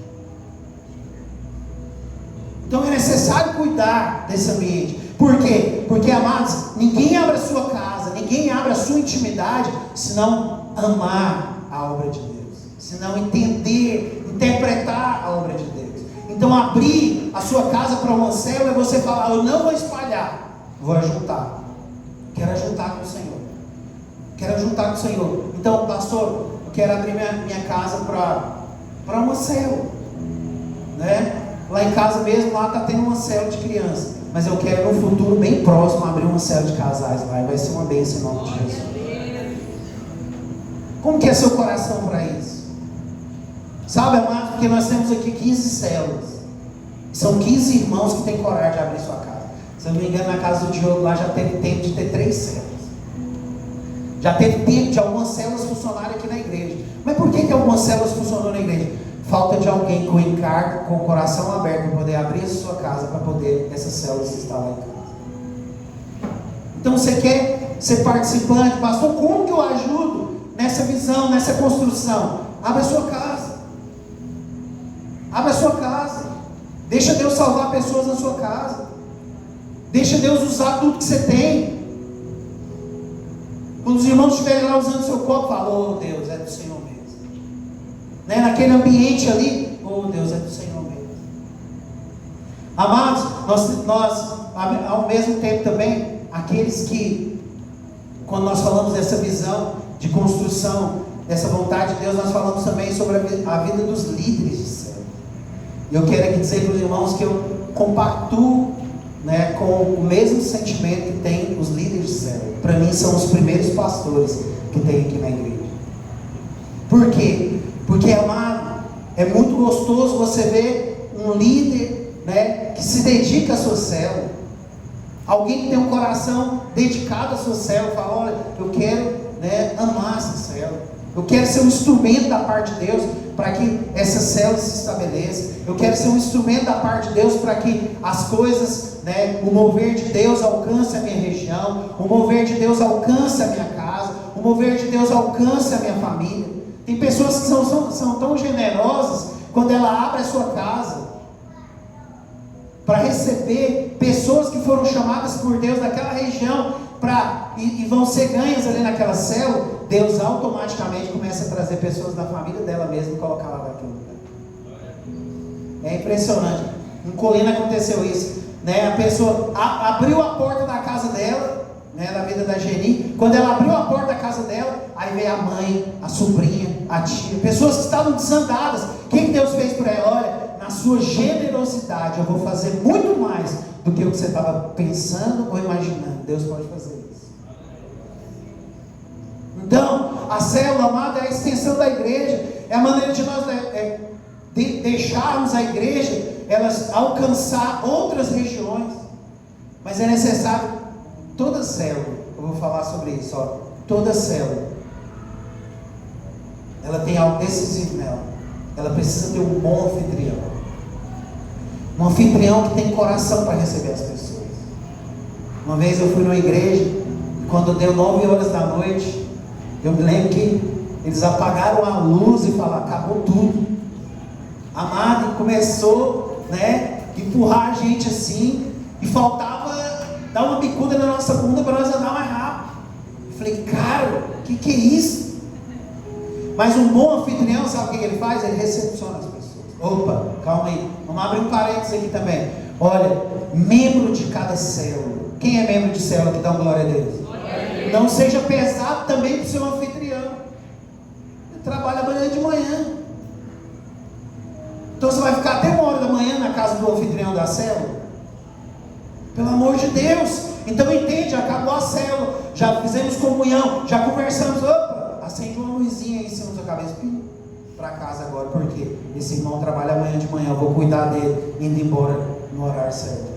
Então é necessário cuidar desse ambiente. Por quê? Porque, amados, ninguém abre a sua casa, ninguém abre a sua intimidade se não amar a obra de Deus, se não entender, interpretar a obra de Deus. Então abrir a sua casa para uma célula é você falar: eu não vou espalhar, vou ajuntar. Quero ajuntar com o Senhor. Quero ajuntar com o Senhor. Então, pastor, eu quero abrir minha casa para uma célula, né? Lá em casa mesmo, lá está tendo uma célula de criança. Mas eu quero no futuro bem próximo abrir uma célula de casais lá. E vai ser uma bênção em nome de Jesus. Como que é seu coração para isso? Sabe, amado, porque nós temos aqui 15 células. São 15 irmãos que têm coragem de abrir sua casa. Se eu não me engano, na casa do Diogo lá já teve tempo de ter 3 células. Já teve tempo de algumas células funcionarem aqui na igreja. Mas por que algumas células funcionam na igreja? Falta de alguém com encargo, com o coração aberto, para poder abrir a sua casa, para poder essas células se instalar em casa. Então você quer ser participante? Pastor, como que eu ajudo nessa visão, nessa construção? Abra a sua casa. Abra a sua casa. Deixa Deus salvar pessoas na sua casa. Deixa Deus usar tudo que você tem. Quando os irmãos estiverem lá usando seu copo, fala: oh Deus, é do Senhor mesmo. Né? Naquele ambiente ali, oh Deus, é do Senhor mesmo. Amados, nós ao mesmo tempo também, aqueles que, quando nós falamos dessa visão de construção, dessa vontade de Deus, nós falamos também sobre a vida dos líderes de céu. E eu quero aqui dizer para os irmãos que eu compactuo, né, com o mesmo sentimento que tem os líderes de céu. Para mim são os primeiros pastores que tem aqui na igreja. Por quê? Porque, amado, é muito gostoso você ver um líder, né, que se dedica à sua célula. Alguém que tem um coração dedicado à sua célula. Fala: olha, eu quero, né, amar essa célula. Eu quero ser um instrumento da parte de Deus para que essa célula se estabeleça. Eu quero ser um instrumento da parte de Deus para que as coisas, né, o mover de Deus alcance a minha região, o mover de Deus alcance a minha casa, o mover de Deus alcance a minha família. Tem pessoas que são tão generosas quando ela abre a sua casa para receber pessoas que foram chamadas por Deus daquela região e vão ser ganhas ali naquela célula. Deus automaticamente começa a trazer pessoas da família dela mesma e colocar lá naquele lugar. É impressionante. Em Colina aconteceu isso, né? A pessoa abriu a porta da casa dela, né, na vida da Geni. Quando ela abriu a porta da casa dela, aí veio a mãe, a sobrinha, a tia, pessoas que estavam desandadas. O que Deus fez por ela? Olha, na sua generosidade eu vou fazer muito mais do que o que você estava pensando ou imaginando. Deus pode fazer isso. Então, a célula, amada, é a extensão da igreja. É a maneira de nós deixarmos a igreja elas alcançar outras regiões. Mas é necessário, toda célula, eu vou falar sobre isso, ó, toda célula, ela tem algo decisivo nela. Ela precisa ter um bom anfitrião. Um anfitrião que tem coração para receber as pessoas. Uma vez eu fui numa igreja, e quando deu 9 horas da noite, eu me lembro que eles apagaram a luz e falaram: acabou tudo. Amado, começou, né, empurrar a gente assim, e faltava dar uma bicuda na nossa bunda para nós andar mais rápido. Eu falei: cara, o que é isso? Mas um bom anfitrião, sabe o que ele faz? Ele recepciona as pessoas. Opa, calma aí, vamos abrir um parênteses aqui também. Olha, membro de cada célula. Quem é membro de célula que dá uma glória a Deus? Não seja pesado também para o seu anfitrião. Ele trabalha amanhã de manhã. Então você vai ficar até 1h da manhã na casa do anfitrião da célula? Pelo amor de Deus. Então entende, acabou a célula, já fizemos comunhão, já conversamos. Opa, acende uma luzinha aí em cima da sua cabeça. Para casa agora, porque esse irmão trabalha amanhã de manhã, eu vou cuidar dele indo embora no horário certo.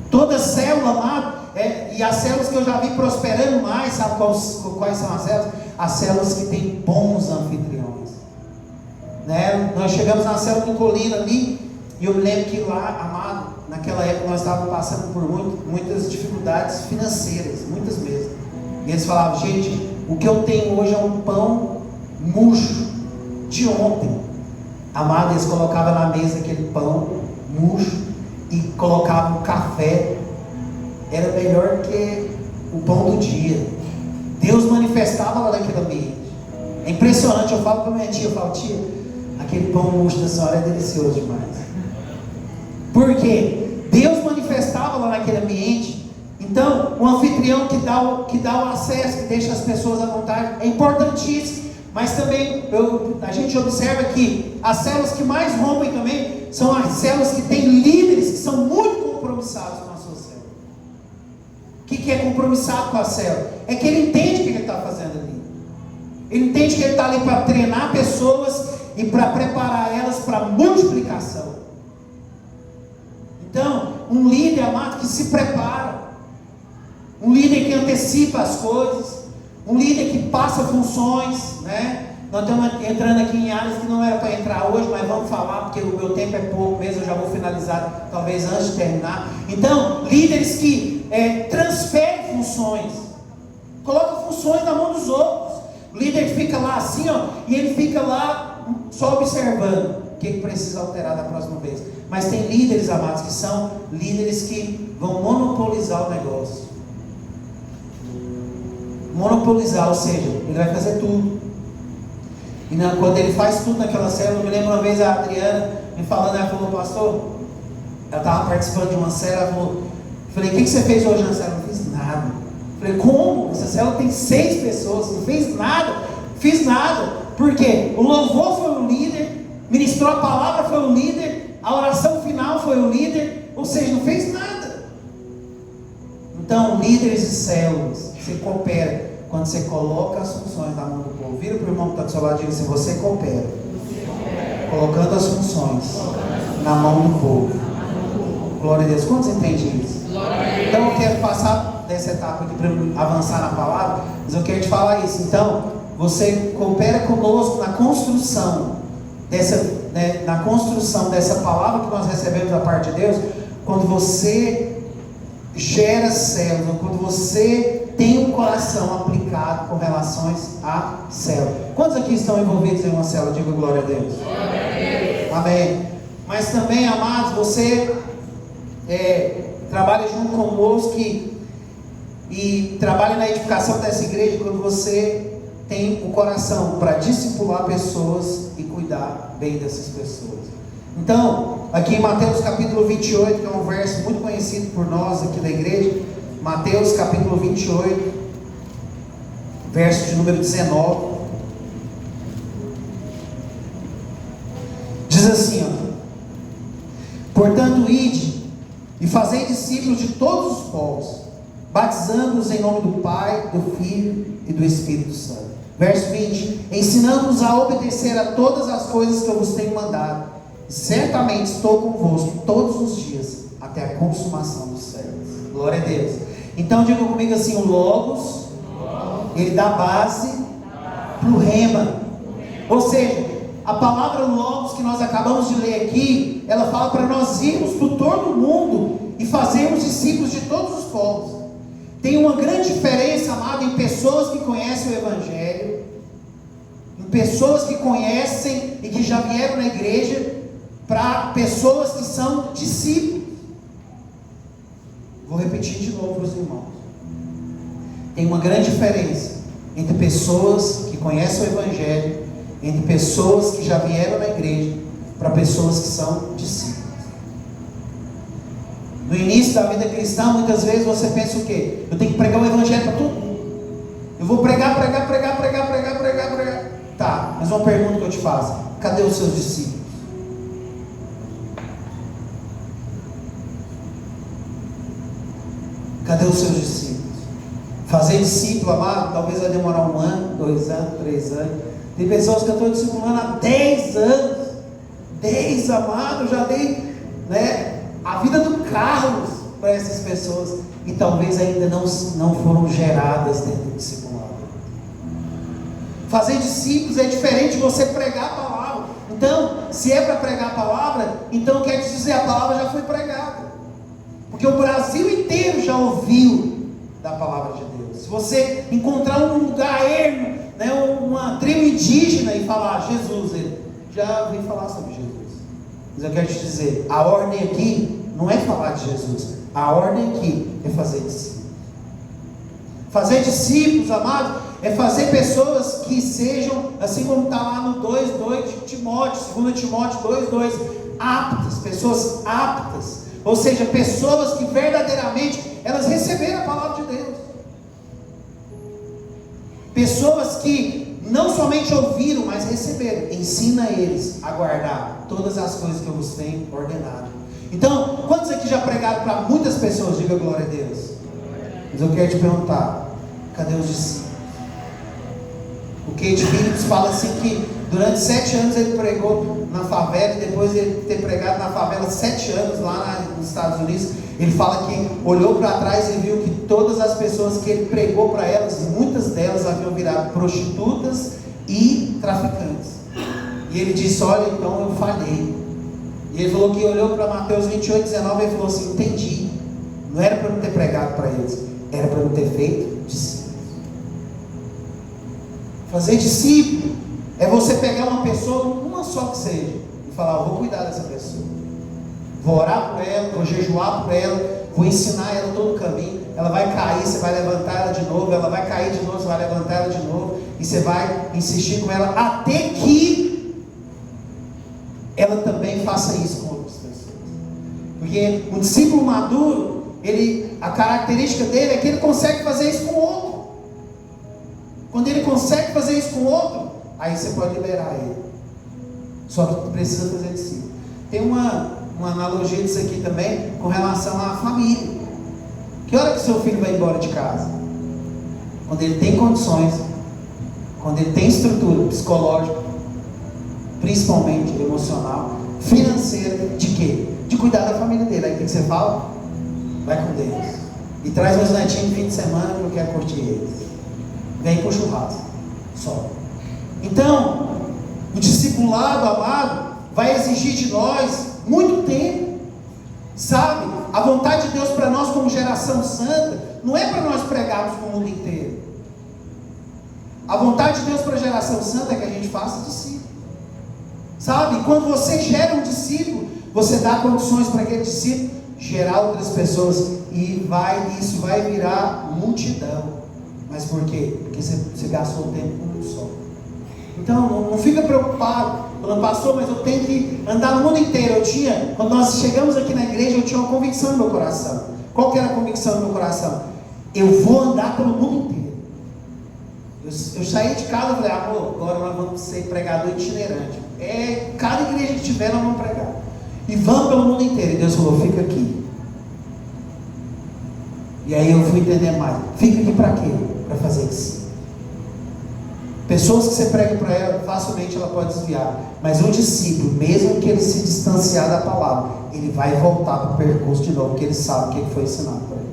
Toda célula, amado, e as células que eu já vi prosperando mais, sabe quais são as células? As células que têm bons anfitriões, né? Nós chegamos na célula do Colina ali, e eu me lembro que lá, amado, naquela época nós estávamos passando por muitas dificuldades financeiras, muitas mesmo. E eles falavam: gente, o que eu tenho hoje é um pão murcho de ontem. Amado, eles colocavam na mesa aquele pão murcho e colocavam café. Era melhor que o pão do dia. Deus manifestava lá naquele ambiente. É impressionante. Eu falo para minha tia, eu falo: tia, aquele pão murcho da senhora é delicioso demais. Por quê? Deus manifestava lá naquele ambiente. Então, o anfitrião que dá o acesso, que deixa as pessoas à vontade, é importantíssimo. Mas também a gente observa que as células que mais rompem também são as células que têm líderes que são muito compromissados com a sua célula. O que é compromissado com a célula? É que ele entende o que ele está fazendo ali. Ele entende que ele está ali para treinar pessoas e para preparar elas para multiplicação. Então, um líder, amado, que se prepara, um líder que antecipa as coisas, um líder que passa funções, né? Nós estamos entrando aqui em áreas que não era para entrar hoje, mas vamos falar, porque o meu tempo é pouco mesmo, eu já vou finalizar, talvez antes de terminar. Então, líderes que transferem funções, colocam funções na mão dos outros. O líder fica lá assim, ó, e ele fica lá só observando o que precisa alterar da próxima vez. Mas tem líderes, amados, que são líderes que vão monopolizar o negócio. Monopolizar, ou seja, ele vai fazer tudo. E quando ele faz tudo naquela célula, eu me lembro uma vez a Adriana me falando, ela falou: pastor, ela estava participando de uma célula, ela falou, falei: o que você fez hoje na célula? Não fiz nada. Falei: como? Essa célula tem 6 pessoas, não fez nada. Fiz nada. Por quê? O louvor foi o líder, ministrou a palavra foi o líder, a oração final foi o líder, ou seja, não fez nada. Então, líderes e células, você coopera quando você coloca as funções na mão do povo. Vira para o irmão que está do seu lado e diga assim: você coopera colocando as funções na mão do povo. Glória a Deus. Quantos entendem isso? Então eu quero passar dessa etapa aqui para avançar na palavra, mas eu quero te falar isso. Então, você coopera conosco na construção na construção dessa palavra que nós recebemos da parte de Deus, quando você gera célula, quando você tem um coração aplicado com relações à célula. Quantos aqui estão envolvidos em uma célula? Diga glória a Deus. Glória a Deus. Amém. Mas também, amados, você trabalha junto conosco e trabalha na edificação dessa igreja quando você tem o coração para discipular pessoas e cuidar bem dessas pessoas. Então, aqui em Mateus capítulo 28, que é um verso muito conhecido por nós aqui da igreja, Mateus capítulo 28, verso de número 19, diz assim, ó: portanto, ide e fazei discípulos de todos os povos, batizando-os em nome do Pai, do Filho e do Espírito Santo. Verso 20: ensinando-os a obedecer a todas as coisas que eu vos tenho mandado, e certamente estou convosco todos os dias, até a consumação dos séculos. Glória a Deus. Então diga comigo assim: o Logos, ele dá base para o Rema. Ou seja, a palavra Logos que nós acabamos de ler aqui, ela fala para nós irmos por todo o mundo e fazermos discípulos de todos os povos. Tem uma grande diferença, amado, em pessoas que conhecem o Evangelho, em pessoas que conhecem e que já vieram na igreja, para pessoas que são discípulos. Vou repetir de novo para os irmãos. Tem uma grande diferença entre pessoas que conhecem o Evangelho, entre pessoas que já vieram na igreja, para pessoas que são discípulos. No início da vida cristã, muitas vezes você pensa o quê? Eu tenho que pregar o Evangelho para todo mundo. Eu vou pregar. Tá, mas uma pergunta que eu te faço: cadê os seus discípulos? Cadê os seus discípulos? Fazer discípulo, amado, talvez vai demorar 1 ano, 2 anos, 3 anos. Tem pessoas que eu estou discipulando há 10 anos. 10, amado, eu já dei, a vida do Carlos. para essas pessoas e talvez ainda não foram geradas dentro do discipulado. Fazer discípulos é diferente de você pregar a palavra. Então, se é para pregar a palavra, então quer dizer, a palavra já foi pregada. Porque o Brasil inteiro já ouviu da palavra de Deus. Se você encontrar um lugar ermo, né, uma tribo indígena e falar Jesus, ele já ouviu falar sobre Jesus. Mas eu quero te dizer, a ordem aqui não é falar de Jesus. A ordem aqui é fazer discípulos. Fazer discípulos, amados, é fazer pessoas que sejam, assim como está lá no 2:2 de Timóteo, 2 Timóteo 2:2, aptas, pessoas aptas, ou seja, pessoas que verdadeiramente elas receberam a palavra de Deus, pessoas que não somente ouviram, mas receberam. Ensina eles a guardar todas as coisas que eu vos tenho ordenado. Então, quantos aqui já pregaram para muitas pessoas? Diga glória a Deus. Mas eu quero te perguntar, cadê os discípulos? O Keith Phillips fala assim que durante 7 anos ele pregou na favela, e depois de ele ter pregado na favela 7 anos lá nos Estados Unidos, ele fala que olhou para trás e viu que todas as pessoas que ele pregou para elas, muitas delas haviam virado prostitutas e traficantes. E ele disse, olha, então eu falhei. E ele falou que olhou para Mateus 28:19 e falou assim, entendi, não era para não ter pregado para eles, era para não ter feito discípulos. Fazer discípulo é você pegar uma pessoa, uma só que seja, e falar, eu vou cuidar dessa pessoa, vou orar por ela, vou jejuar por ela, vou ensinar ela todo o caminho. Ela vai cair, você vai levantar ela de novo, ela vai cair de novo, você vai levantar ela de novo, e você vai insistir com ela até que ela também faça isso com outras pessoas. Porque um discípulo maduro, a característica dele é que ele consegue fazer isso com o outro. Quando ele consegue fazer isso com o outro, aí você pode liberar ele. Só que precisa fazer discípulo. Tem uma analogia disso aqui também com relação à família. Que hora que seu filho vai embora de casa? Quando ele tem condições, quando ele tem estrutura psicológica, principalmente emocional, financeira, de quê? De cuidar da família dele. Aí o que você fala? Vai com Deus. E traz meus netinhos no fim de semana que eu quero curtir eles. Vem pro churrasco. Só. Então, o discipulado, amado, vai exigir de nós muito tempo. Sabe? A vontade de Deus para nós como geração santa não é para nós pregarmos para o mundo inteiro. A vontade de Deus para a geração santa é que a gente faça discípulo. Sabe? Quando você gera um discípulo, você dá condições para aquele discípulo gerar outras pessoas e isso vai virar multidão. Mas por quê? Porque você gastou o tempo com um só. Então não fica preocupado, falando, pastor, mas eu tenho que andar no mundo inteiro. Quando nós chegamos aqui na igreja, eu tinha uma convicção no meu coração. Qual que era a convicção no meu coração? Eu vou andar pelo mundo inteiro. Eu saí de casa e falei, amor, agora nós vamos ser pregador itinerante. Cada igreja que tiver, nós vamos pregar. E vamos pelo mundo inteiro. E Deus falou, fica aqui. E aí eu fui entender mais. Fica aqui para quê? Para fazer isso. Pessoas que você prega para ela, facilmente ela pode desviar. Mas um discípulo, mesmo que ele se distanciar da palavra, ele vai voltar para o percurso de novo, porque ele sabe o que foi ensinado para ele.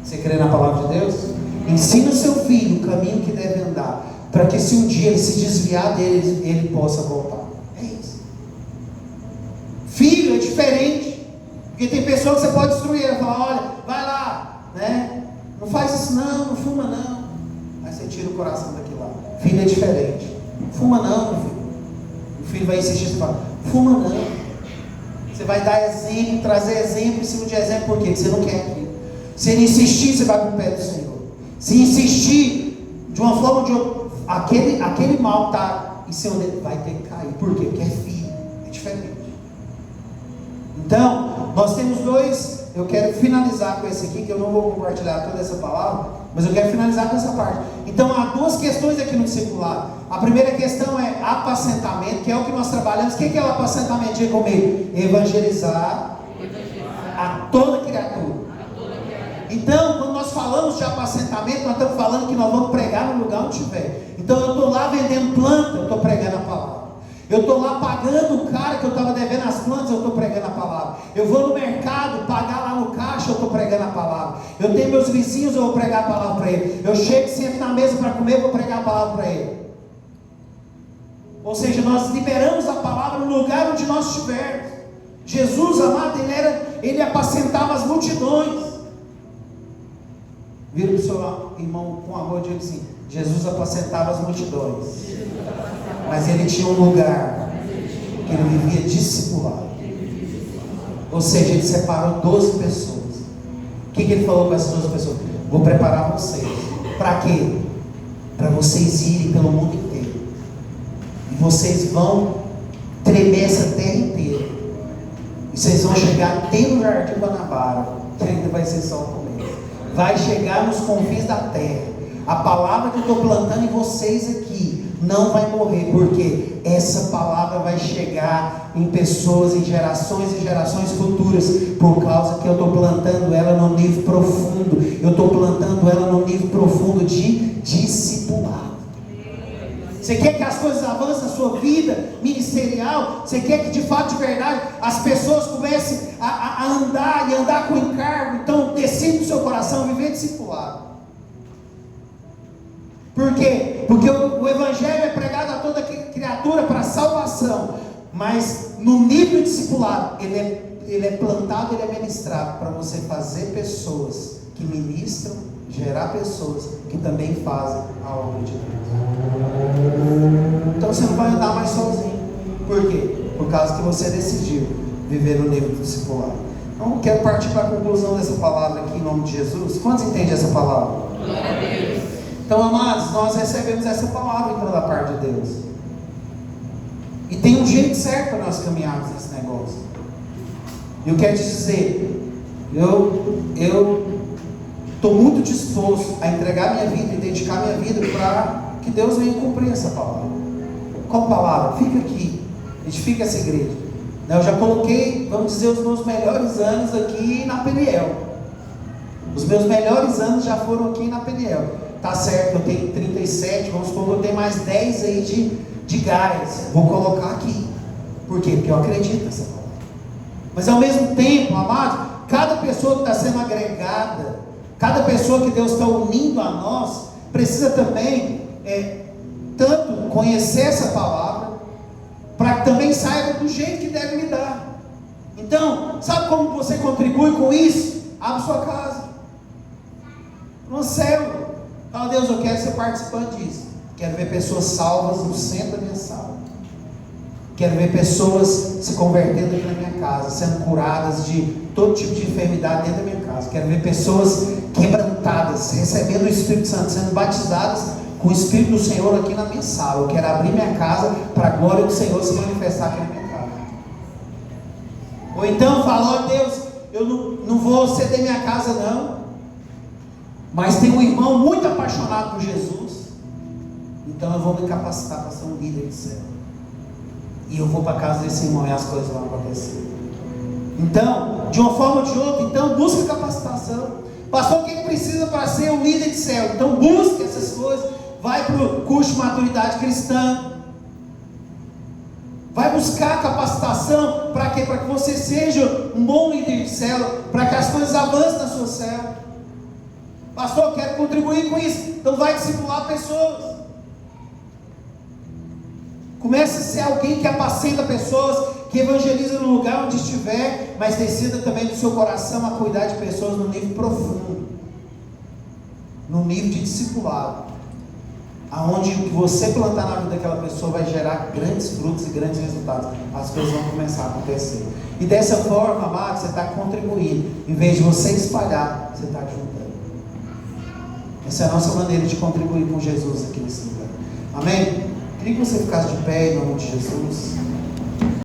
Você crê na palavra de Deus? Ensina o seu filho o caminho que deve andar, para que se um dia ele se desviar dele, ele possa voltar. É isso. Filho é diferente. Porque tem pessoa que você pode destruir, ela fala, olha, vai lá, né? Não faz isso não fuma não. Aí você tira o coração daquilo lá. Filho é diferente. Fuma não, meu filho. O filho vai insistir, você fala, fuma não. Você vai dar exemplo, trazer exemplo em cima de exemplo, por quê? Porque você não quer aquilo. Se ele insistir, você vai com o pé do Senhor. Se insistir de uma forma ou de outra, aquele mal está em seu dedo, vai ter que cair. Por quê? Porque é filho, é diferente. Então, nós temos eu quero finalizar com esse aqui, que eu não vou compartilhar toda essa palavra, mas eu quero finalizar com essa parte. Então, há 2 questões aqui no discipulado. A primeira questão é apacentamento, que é o que nós trabalhamos. O que é o apacentamento? Diga comigo. Evangelizar a toda criatura. Então, quando nós falamos de apacentamento, nós estamos falando que nós vamos pregar no lugar onde estiver. Então, eu estou lá vendendo planta, eu estou pregando a palavra. Eu estou lá pagando o cara que eu estava devendo as plantas, eu estou pregando a palavra. Eu vou no mercado Eu tenho meus vizinhos, eu vou pregar a palavra para ele. Eu chego e sento na mesa para comer, eu vou pregar a palavra para ele. Ou seja, nós liberamos a palavra no lugar onde nós estivermos. Jesus, amado, ele apacentava as multidões. Vira para o seu irmão com amor e diz assim: Jesus apacentava as multidões, mas ele tinha um lugar que ele vivia discipulado. Ou seja, ele separou 12 pessoas. O que ele falou para essas 12 pessoas? Vou preparar vocês. Para quê? Para vocês irem pelo mundo inteiro. E vocês vão tremer essa terra inteira. E vocês vão chegar até no Jardim Guanabara, que ainda vai ser só o começo. Vai chegar nos confins da terra. A palavra que eu estou plantando em vocês aqui não vai morrer, porque essa palavra vai chegar em pessoas, em gerações e gerações futuras, por causa que eu estou plantando ela no nível profundo. Eu estou plantando ela no nível profundo de discipulado. Você quer que as coisas avancem na sua vida ministerial? Você quer que de fato, de verdade, as pessoas comecem a andar e andar com encargo? Então decide no seu coração viver discipulado. Por quê? Porque o Evangelho é pregado a toda criatura para salvação. Mas no nível discipulado, ele é plantado, ele é ministrado para você fazer pessoas que ministram, gerar pessoas que também fazem a obra de Deus. Então você não vai andar mais sozinho. Por quê? Por causa que você decidiu viver no nível discipulado. Então eu quero partir para a conclusão dessa palavra aqui em nome de Jesus. Quantos entendem essa palavra? Glória a Deus. Então, amados, nós recebemos essa palavra então da parte de Deus. E tem um jeito certo para nós caminharmos nesse negócio. Eu quero te dizer, eu estou muito disposto a entregar minha vida e dedicar minha vida para que Deus venha cumprir essa palavra. Qual palavra? Fica aqui, edifica essa igreja. Eu já coloquei, vamos dizer, os meus melhores anos aqui na Peniel. Os meus melhores anos já foram aqui na Peniel. Tá certo, eu tenho 37, vamos supor que eu tenho mais 10 aí de gás. Vou colocar aqui. Por quê? Porque eu acredito nessa palavra. Mas ao mesmo tempo, amado, cada pessoa que está sendo agregada, cada pessoa que Deus está unindo a nós, precisa também tanto conhecer essa palavra, para que também saiba do jeito que deve lidar. Então, sabe como você contribui com isso? Abre sua casa. No céu. Fala: Deus, eu quero ser participante disso. Quero ver pessoas salvas no centro da minha sala. Quero ver pessoas se convertendo aqui na minha casa, sendo curadas de todo tipo de enfermidade dentro da minha casa. Quero ver pessoas quebrantadas, recebendo o Espírito Santo, sendo batizadas com o Espírito do Senhor aqui na minha sala. Eu quero abrir minha casa para a glória do Senhor se manifestar aqui na minha casa. Ou então fala: ó Deus, eu não vou ceder minha casa não, mas tem um irmão muito apaixonado por Jesus, então eu vou me capacitar para ser um líder de céu. E eu vou para a casa desse irmão e as coisas vão acontecer. Então, de uma forma ou de outra, então busca capacitação. Pastor, o que precisa para ser um líder de céu? Então busca essas coisas. Vai para o curso de maturidade cristã. Vai buscar capacitação. Para quê? Para que você seja um bom líder de célula, para que as coisas avancem na sua célula. Pastor, eu quero contribuir com isso. Então vai discipular pessoas. Comece a ser alguém que apacenta pessoas, que evangeliza no lugar onde estiver, mas decida também do seu coração a cuidar de pessoas no nível profundo, no nível de discipulado, aonde o que você plantar na vida daquela pessoa vai gerar grandes frutos e grandes resultados. As coisas vão começar a acontecer. E dessa forma, amado, você está contribuindo. Em vez de você espalhar, você está juntando. Essa é a nossa maneira de contribuir com Jesus aqui nesse lugar. Amém? Queria que você ficasse de pé em nome de Jesus.